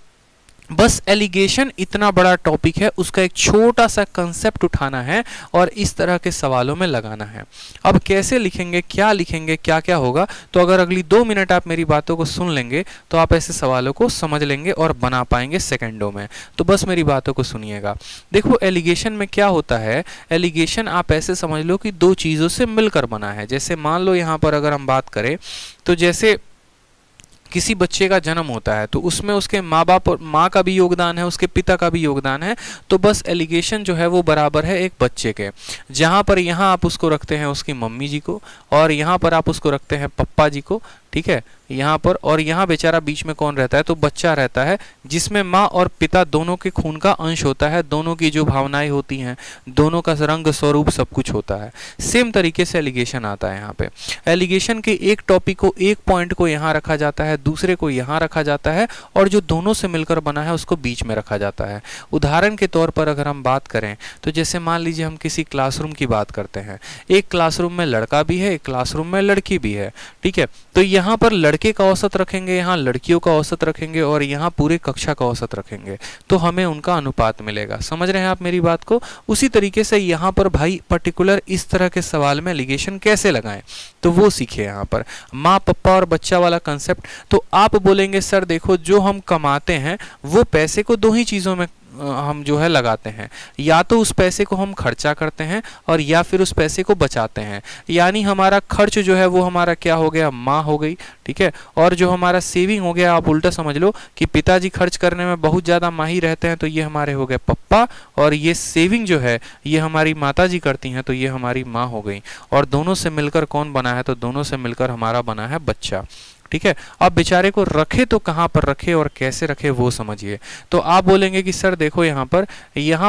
बस एलिगेशन इतना बड़ा टॉपिक है, उसका एक छोटा सा कंसेप्ट उठाना है और इस तरह के सवालों में लगाना है। अब कैसे लिखेंगे, क्या लिखेंगे, क्या क्या होगा, तो अगर अगली 2 मिनट आप मेरी बातों को सुन लेंगे तो आप ऐसे सवालों को समझ लेंगे और बना पाएंगे सेकंडों में। तो बस मेरी बातों को सुनिएगा। देखो एलिगेशन में क्या होता है, एलिगेशन आप ऐसे समझ लो कि 2 चीज़ों से मिलकर बना है। जैसे मान लो यहाँ पर अगर हम बात करें तो जैसे किसी बच्चे का जन्म होता है तो उसमें उसके माँ बाप और माँ का भी योगदान है, उसके पिता का भी योगदान है। तो बस एलिगेशन जो है वो बराबर है एक बच्चे के, जहाँ पर यहाँ आप उसको रखते हैं उसकी मम्मी जी को और यहाँ पर आप उसको रखते हैं पप्पा जी को। ठीक है, यहाँ पर, और यहाँ बेचारा बीच में कौन रहता है, तो बच्चा रहता है, जिसमें माँ और पिता दोनों के खून का अंश होता है, दोनों की जो भावनाएं होती हैं, दोनों का रंग स्वरूप सब कुछ होता है। सेम तरीके से एलिगेशन आता है यहाँ पे। एलिगेशन के एक टॉपिक को, एक पॉइंट को यहाँ रखा जाता है, दूसरे को यहाँ रखा जाता है, और जो दोनों से मिलकर बना है उसको बीच में रखा जाता है। उदाहरण के तौर पर अगर हम बात करें तो जैसे मान लीजिए हम किसी क्लासरूम की बात करते हैं, एक क्लासरूम में लड़का भी है, एक क्लासरूम में लड़की भी है, ठीक है, तो यहाँ पर लड़के का औसत रखेंगे, यहाँ लड़कियों का औसत रखेंगे, और यहाँ पूरे कक्षा का औसत रखेंगे, तो हमें उनका अनुपात मिलेगा। समझ रहे हैं आप मेरी बात को? उसी तरीके से यहाँ पर भाई पर्टिकुलर इस तरह के सवाल में एलिगेशन कैसे लगाएं, तो वो सीखे यहाँ पर। माँ पप्पा और बच्चा वाला कंसेप्ट, तो आप बोलेंगे सर देखो, जो हम कमाते हैं वो पैसे को दो ही चीज़ों में हम जो है लगाते हैं, या तो उस पैसे को हम खर्चा करते हैं, और या फिर उस पैसे को बचाते हैं। यानी हमारा खर्च जो है वो हमारा क्या हो गया, माँ हो गई, ठीक है, और जो हमारा सेविंग हो गया, आप उल्टा समझ लो कि पिताजी खर्च करने में बहुत ज़्यादा माहिर रहते हैं, तो ये हमारे हो गए पप्पा, और ये सेविंग जो है ये हमारी माताजी करती हैं, तो ये हमारी माँ हो गई। और दोनों से मिलकर कौन बना है, तो दोनों से मिलकर हमारा बना है बच्चा, ठीक है। अब बेचारे को रखे तो कहाँ पर रखे और कैसे रखे वो समझिए। तो आप बोलेंगे कि सर देखो, यहाँ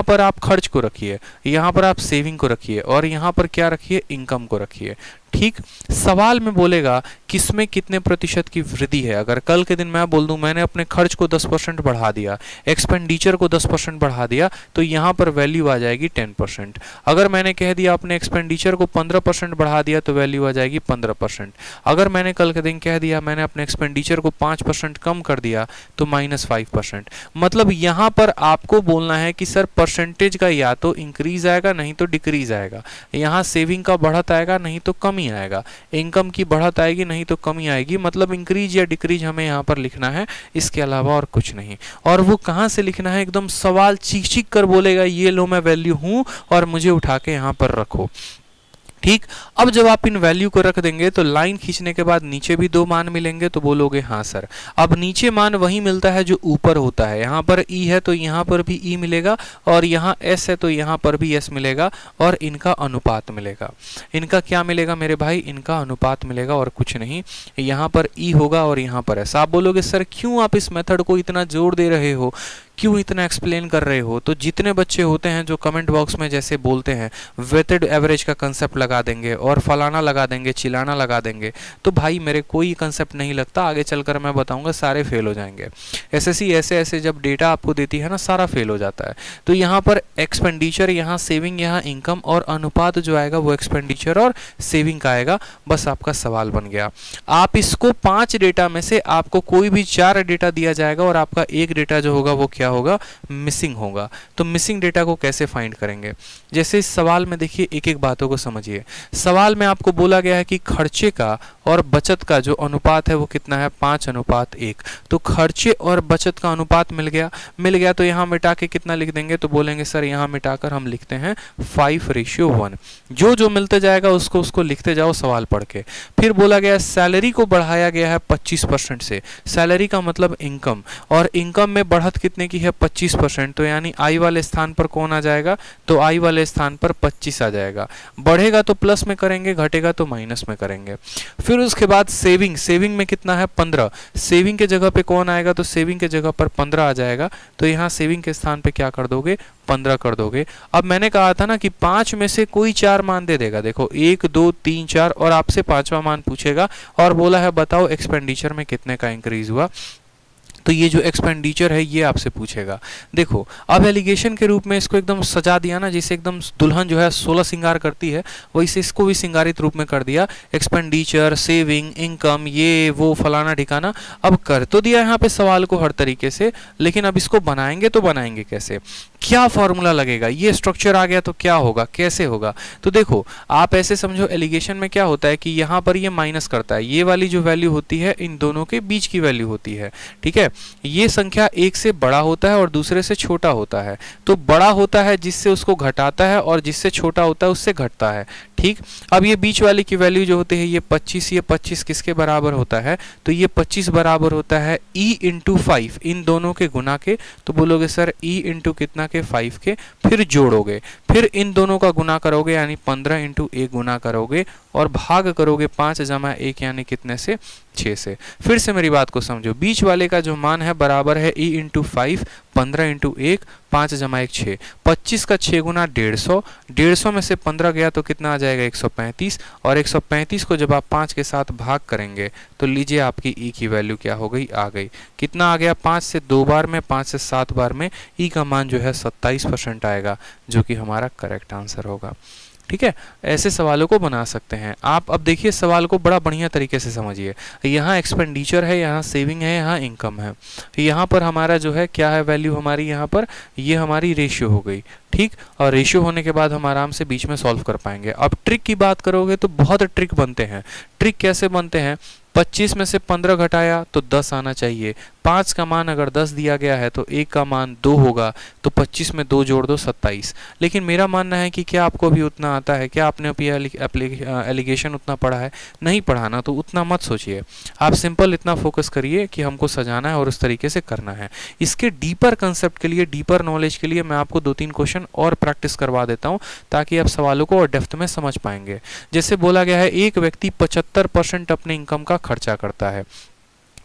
पर आप खर्च को रखिए, यहाँ पर आप सेविंग को रखिए, और यहाँ पर क्या रखिए, इनकम को रखिए, ठीक। सवाल में बोलेगा किसमें कितने प्रतिशत की वृद्धि है। अगर कल के दिन मैं बोल दूं मैंने अपने खर्च को 10% बढ़ा दिया, एक्सपेंडिचर को 10% बढ़ा दिया, तो यहाँ पर वैल्यू आ जाएगी 10%। अगर मैंने कह दिया अपने एक्सपेंडिचर को 15% बढ़ा दिया, तो वैल्यू आ जाएगी 15%। अगर मैंने कल के दिन कह दिया मैंने अपने एक्सपेंडिचर को 5% कम कर दिया, तो -5%। मतलब यहाँ पर आपको बोलना है कि सर परसेंटेज का या तो इंक्रीज आएगा, नहीं तो डिक्रीज आएगा। यहाँ सेविंग का बढ़त आएगा, नहीं तो कमी आएगा। इनकम की बढ़त आएगी, नहीं तो कमी आएगी। मतलब इंक्रीज या डिक्रीज हमें यहाँ पर लिखना है, इसके अलावा और कुछ नहीं। और वो कहाँ से लिखना है, एकदम सवाल चीख चीख कर बोलेगा, ये लो मैं वैल्यू हूँ और मुझे उठा के यहाँ पर रखो, ठीक। अब जब आप इन वैल्यू को रख देंगे तो लाइन खींचने के बाद नीचे भी दो मान मिलेंगे, तो बोलोगे हाँ सर। अब नीचे मान वही मिलता है जो ऊपर होता है। यहाँ पर ई है तो यहाँ पर भी ई मिलेगा, और यहाँ एस है तो यहाँ पर भी एस मिलेगा, और इनका अनुपात मिलेगा। इनका क्या मिलेगा मेरे भाई, इनका अनुपात मिलेगा और कुछ नहीं। यहाँ पर ई होगा और यहाँ पर एस। आप बोलोगे सर क्यों आप इस मेथड को इतना जोर दे रहे हो, क्यों इतना एक्सप्लेन कर रहे हो? तो जितने बच्चे होते हैं जो कमेंट बॉक्स में जैसे बोलते हैं वेटेड एवरेज का कंसेप्ट लगा देंगे और फलाना लगा देंगे, चिलाना लगा देंगे, तो भाई मेरे कोई कंसेप्ट नहीं लगता, आगे चलकर मैं बताऊंगा सारे फेल हो जाएंगे। एसएससी ऐसे ऐसे जब डेटा आपको देती है ना, सारा फेल हो जाता है। तो यहाँ पर एक्सपेंडिचर, यहाँ सेविंग, यहाँ इनकम, और अनुपात जो आएगा वो एक्सपेंडिचर और सेविंग का आएगा। बस आपका सवाल बन गया। आप इसको 5 डेटा में से आपको कोई भी 4 डेटा दिया जाएगा, और आपका एक डेटा जो होगा वो क्या होगा, मिसिंग होगा। तो मिसिंग डेटा को कैसे फाइंड करेंगे? जैसे इस सवाल में देखिए, एक एक बातों को समझिए। सवाल में आपको बोला गया है कि खर्चे का और बचत का जो अनुपात है वो कितना है, 5:1। तो खर्चे और बचत का अनुपात मिल गया तो यहाँ मिटा के कितना लिख देंगे, तो बोलेंगे सर यहाँ मिटाकर हम लिखते हैं 5:1। जो मिलते जाएगा उसको लिखते जाओ सवाल पढ़ के। फिर बोला गया सैलरी को बढ़ाया गया है 25% से। सैलरी का मतलब इनकम, और इनकम में बढ़त कितने की है, 25%। तो यानी आई वाले स्थान पर कौन आ जाएगा, तो आई वाले स्थान पर 25 आ जाएगा। बढ़ेगा तो प्लस में करेंगे, घटेगा तो माइनस में करेंगे। फिर उसके बाद सेविंग में कितना है, 15। सेविंग के जगह पे कौन आएगा, तो सेविंग के जगह पर 15 आ जाएगा। तो यहाँ सेविंग के स्थान पे क्या कर दोगे, 15 कर दोगे। अब मैंने कहा था ना कि 5 में से कोई 4 मान दे देगा। देखो 1 2 3 4, और आपसे 5वां मान पूछेगा और बोला है बताओ एक्सपेंडिचर में कितने का इंक्रीज हुआ। तो ये जो एक्सपेंडिचर है ये आपसे पूछेगा। देखो अब एलिगेशन के रूप में इसको एकदम सजा दिया ना, जिसे एकदम दुल्हन जो है 16 श्रृंगार करती है, वैसे इसको भी श्रृंगारित रूप में कर दिया। एक्सपेंडिचर, सेविंग, इनकम, ये वो फलाना ठिकाना। अब कर तो दिया यहाँ पे सवाल को हर तरीके से, लेकिन अब इसको बनाएंगे तो बनाएंगे कैसे, क्या फॉर्मूला लगेगा, ये स्ट्रक्चर आ गया तो क्या होगा, कैसे होगा? तो देखो आप ऐसे समझो, एलिगेशन में क्या होता है कि यहाँ पर ये माइनस करता है, ये वाली जो वैल्यू होती है इन दोनों के बीच की वैल्यू होती है, ठीक है। ये संख्या एक से बड़ा होता है और दूसरे से छोटा होता है। तो बड़ा होता है जिससे उसको घटाता है, और जिससे छोटा होता है उससे घटता है, ठीक। अब ये बीच वाले की वैल्यू जो होती है ये 25, ये 25 किसके बराबर होता है, तो ये 25 बराबर होता है e इंटू 5, इन दोनों के गुना के। तो बोलोगे सर e इंटू कितना के, 5 के। फिर जोड़ोगे, फिर इन दोनों का गुना करोगे, यानी 15 इंटू 1 गुना करोगे, और भाग करोगे 5 जमा 1 यानी कितने से, 6 से। फिर से मेरी बात को समझो, बीच वाले का जो मान है बराबर है e इंटू 5, 15 इंटू 1, 5 जमा 1 6, 25 का 6 गुना 150, 150 में से 15 गया तो कितना आ जाएगा 135, और 135 को जब आप 5 के साथ भाग करेंगे तो लीजिए आपकी e की वैल्यू क्या हो गई, आ गई। कितना आ गया, 5 से 2 बार में, 5 से 7 बार में e का मान जो है 27% आएगा, जो कि हमारा करेक्ट आंसर होगा। ठीक है, ऐसे सवालों को बना सकते हैं आप। अब देखिए सवाल को बड़ा बढ़िया तरीके से समझिए। यहाँ एक्सपेंडिचर है, यहाँ सेविंग है, यहाँ इनकम है। यहाँ पर हमारा जो है क्या है वैल्यू हमारी, यहाँ पर ये हमारी रेशियो हो गई। ठीक, और रेशियो होने के बाद हम आराम से बीच में सॉल्व कर पाएंगे। अब ट्रिक की बात करोगे तो बहुत ट्रिक बनते हैं। ट्रिक कैसे बनते हैं, 25 में से 15 घटाया तो 10 आना चाहिए। 5 का मान अगर 10 दिया गया है तो 1 का मान 2 होगा, तो 25 में 2 जोड़ दो 27। लेकिन मेरा मानना है कि क्या आपको भी उतना आता है, क्या आपने अभी एलिगेशन उतना पढ़ा है, नहीं पढ़ा ना, तो उतना मत सोचिए। आप सिंपल इतना फोकस करिए कि हमको सजाना है और उस तरीके से करना है। इसके डीपर कंसेप्ट के लिए, डीपर नॉलेज के लिए मैं आपको 2-3 क्वेश्चन और प्रैक्टिस करवा देता हूँ, ताकि आप सवालों को और डेप्थ में समझ पाएंगे। जैसे बोला गया है एक व्यक्ति 75% अपने इनकम का खर्चा करता है।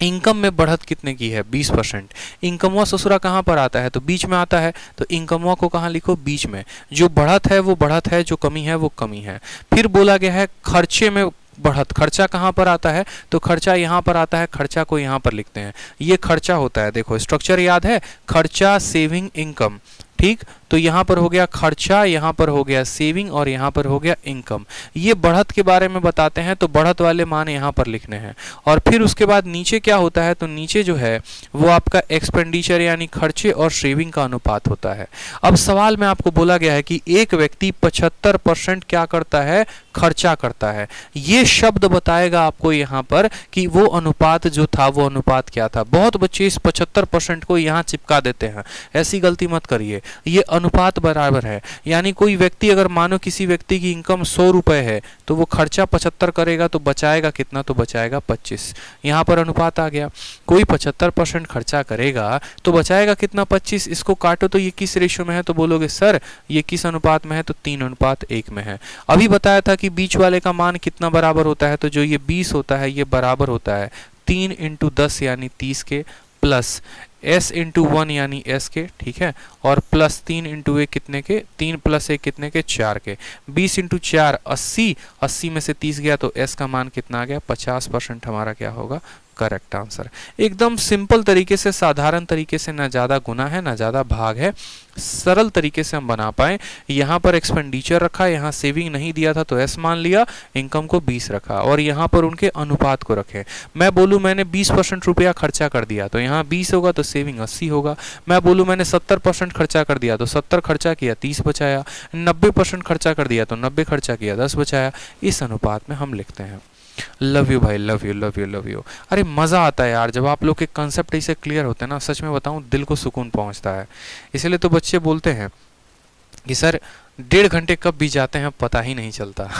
इनकम में बढ़त कितने की है, 20%। इनकमवा ससुरा कहाँ पर आता है, तो बीच में आता है, तो इनकमवा को कहाँ लिखो, बीच में। जो बढ़त है वो बढ़त है, जो कमी है वो कमी है। फिर बोला गया है खर्चे में बढ़त, खर्चा कहाँ पर आता है, तो खर्चा यहाँ पर आता है, खर्चा को यहाँ पर लिखते हैं। ये खर्चा होता है, देखो स्ट्रक्चर याद है, खर्चा सेविंग इनकम। ठीक, तो यहाँ पर हो गया खर्चा, यहाँ पर हो गया सेविंग, और यहाँ पर हो गया इनकम। ये बढ़त के बारे में बताते हैं, तो बढ़त वाले मान यहाँ पर लिखने हैं। और फिर उसके बाद नीचे क्या होता है, तो नीचे जो है वो आपका एक्सपेंडिचर यानी खर्चे और सेविंग का अनुपात होता है। अब सवाल में आपको बोला गया है कि एक व्यक्ति 75% क्या करता है, खर्चा करता है। ये शब्द बताएगा आपको यहाँ पर कि वो अनुपात जो था वो अनुपात क्या था। बहुत बच्चे इस 75% को यहाँ चिपका देते हैं, ऐसी गलती मत करिए। ये अनुपात बराबर है, यानी कोई व्यक्ति अगर मानो किसी व्यक्ति की इनकम 100 रुपए है तो वो खर्चा 75 करेगा तो बचाएगा कितना, तो बचाएगा 25। यहाँ पर अनुपात आ गया। कोई 75% खर्चा करेगा तो बचाएगा कितना, 25। इसको काटो तो ये किस रेशियो में है, तो बोलोगे सर ये किस अनुपात में है, तो 3:1 में है। अभी बताया था कि बीच वाले का मान कितना बराबर होता है, तो जो ये 20 होता है ये बराबर होता है 3 × 10 यानी 30 के, प्लस s इंटू 1 यानी s के। ठीक है, और प्लस 3 × 1 कितने के, 3 + 1 कितने के, 4 के। 20 × 4 80, 80 में से 30 गया तो s का मान कितना आ गया, 50% हमारा क्या होगा, करेक्ट आंसर। एकदम सिंपल तरीके से, साधारण तरीके से, ना ज़्यादा गुना है ना ज़्यादा भाग है, सरल तरीके से हम बना पाए। यहाँ पर एक्सपेंडिचर रखा, यहाँ सेविंग नहीं दिया था तो एस मान लिया, इनकम को 20 रखा, और यहाँ पर उनके अनुपात को रखें। मैं बोलूँ मैंने 20% रुपया खर्चा कर दिया तो यहाँ 20 होगा, तो सेविंग 80 होगा। मैं बोलूँ मैंने 70% खर्चा कर दिया तो 70 खर्चा किया, 30 बचाया। 90% खर्चा कर दिया तो 90 खर्चा किया, 10 बचाया। इस अनुपात में हम लिखते हैं। लव यू भाई, love you love you love you. अरे मज़ा आता है यार जब आप लोग के कंसेप्ट ऐसे क्लियर होते हैं ना, सच में बताऊं दिल को सुकून पहुंचता है। इसलिए तो बच्चे बोलते हैं कि सर 1.5 घंटे कब बीत जाते हैं पता ही नहीं चलता।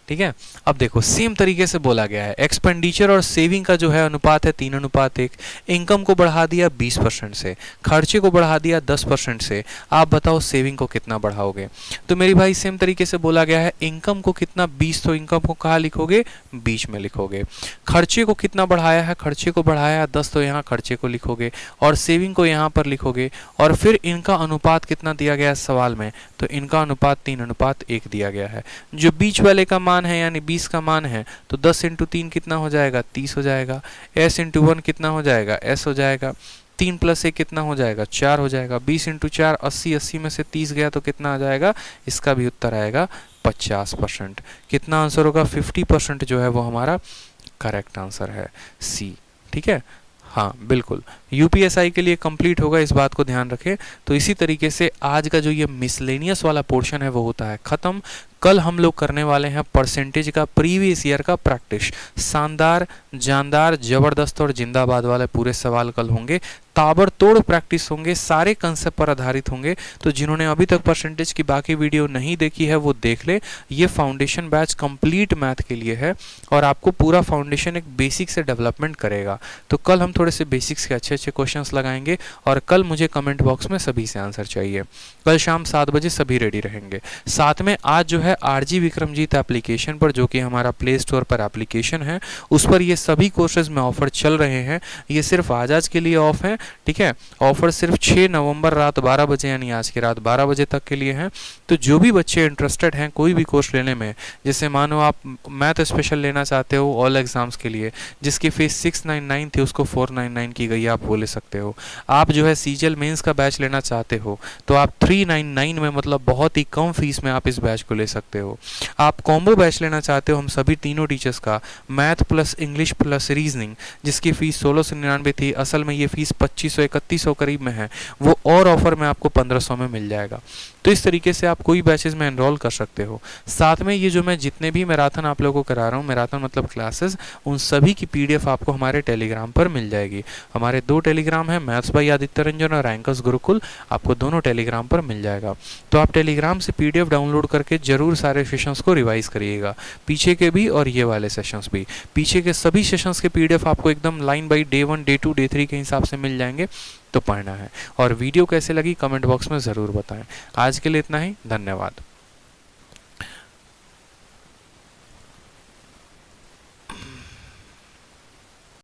ठीक है, अब देखो सेम तरीके से बोला गया है, एक्सपेंडिचर और सेविंग का जो है अनुपात है 3:1। इनकम को बढ़ा दिया 20% से, खर्चे को बढ़ा दिया 10% से। आप बताओ सेविंग को कितना बढ़ाओगे, तो मेरी भाई सेम तरीके से बोला गया है इनकम को कितना 20, तो इनकम को कहाँ लिखोगे, बीच में लिखोगे। खर्चे को कितना बढ़ाया है, खर्चे को बढ़ाया 10, तो यहाँ खर्चे को लिखोगे, और सेविंग को यहाँ पर लिखोगे। और फिर इनका अनुपात कितना दिया गया है सवाल में, तो इनका अनुपात 3:1 दिया गया है। जो बीच वाले का मान है यानी 20 का मान है, तो 10 × 3 कितना हो जाएगा, 30 हो जाएगा। s × 1 कितना हो जाएगा, s हो जाएगा। 3 + 1 कितना हो जाएगा, 4 हो जाएगा। 20 × 4 80, 80 में से 30 गया तो कितना आ जाएगा, इसका भी उत्तर आएगा 50%। कितना आंसर होगा, 50% जो है वो हमारा करेक्ट आंसर है, सी। ठीक है, हाँ बिल्कुल यूपीएसआई के लिए कंप्लीट होगा, इस बात को ध्यान रखें। तो इसी तरीके से आज का जो ये मिसलेनियस वाला पोर्शन है वो होता है खत्म। कल हम लोग करने वाले हैं परसेंटेज का प्रीवियस ईयर का प्रैक्टिस। शानदार, जानदार, जबरदस्त और जिंदाबाद वाले पूरे सवाल कल होंगे, ताबड़तोड़ प्रैक्टिस होंगे, सारे कंसेप्ट पर आधारित होंगे। तो जिन्होंने अभी तक परसेंटेज की बाकी वीडियो नहीं देखी है वो देख ले। ये फाउंडेशन बैच कंप्लीट मैथ के लिए है और आपको पूरा फाउंडेशन एक बेसिक से डेवलपमेंट करेगा। तो कल हम थोड़े से बेसिक्स के अच्छे अच्छे क्वेश्चंस लगाएंगे और कल मुझे कमेंट बॉक्स में सभी से आंसर चाहिए। कल शाम 7 बजे सभी रेडी रहेंगे। साथ में आज जो है है आरजी विक्रमजीत एप्लीकेशन पर, जो कि हमारा प्ले स्टोर पर एप्लीकेशन है, उस पर ये सभी कोर्सेज में ऑफर चल रहे हैं। ये सिर्फ आज के लिए ऑफ है, ठीक है। ऑफर सिर्फ 6 नवंबर रात 12 बजे यानी आज की रात 12 बजे तक के लिए है। तो जो भी बच्चे इंटरेस्टेड हैं कोई भी कोर्स लेने में, जैसे मानो आप मैथ स्पेशल लेना चाहते हो ऑल एग्जाम्स के लिए, जिसकी फीस 699 थी उसको 499 की गई, आप वो ले सकते हो। आप जो है सीजीएल मेंस का बैच लेना चाहते हो तो आप 399 में, मतलब बहुत ही कम फीस में आप इस बैच को ले सकते हो। आप कॉम्बो बैच लेना चाहते हो हम सभी तीनों टीचर्स का, math plus English plus reasoning, जिसकी फीस 1699 थी, असल में ये फीस 2500-3100 करीब में है, वो और ऑफर में आपको 1500 में मिल जाएगा। तो इस तरीके से आप कोई बैचेस में एनरोल कर सकते हो। साथ में ये जो मैं जितने भी मैराथन आप लोगों को करा रहा हूँ, मैराथन मतलब क्लासेस, उन सभी की पीडीएफ आपको हमारे टेलीग्राम पर मिल जाएगी। हमारे 2 टेलीग्राम हैं, मैथ्स बाय आदित्य रंजन और रैंकर्स गुरुकुल, आपको दोनों टेलीग्राम पर मिल जाएगा। तो आप टेलीग्राम से पीडीएफ डाउनलोड करके जरूर सारे सेशंस को रिवाइज करिएगा, पीछे के भी और ये वाले सेशंस भी। पीछे के सभी सेशंस के पीडीएफ आपको एकदम line by day 1, day 2, day 3 के हिसाब से मिल जाएंगे, तो पढ़ना है। और वीडियो कैसे लगी कमेंट बॉक्स में ज़रूर बताएं। आज के लिए इतना ही, धन्यवाद।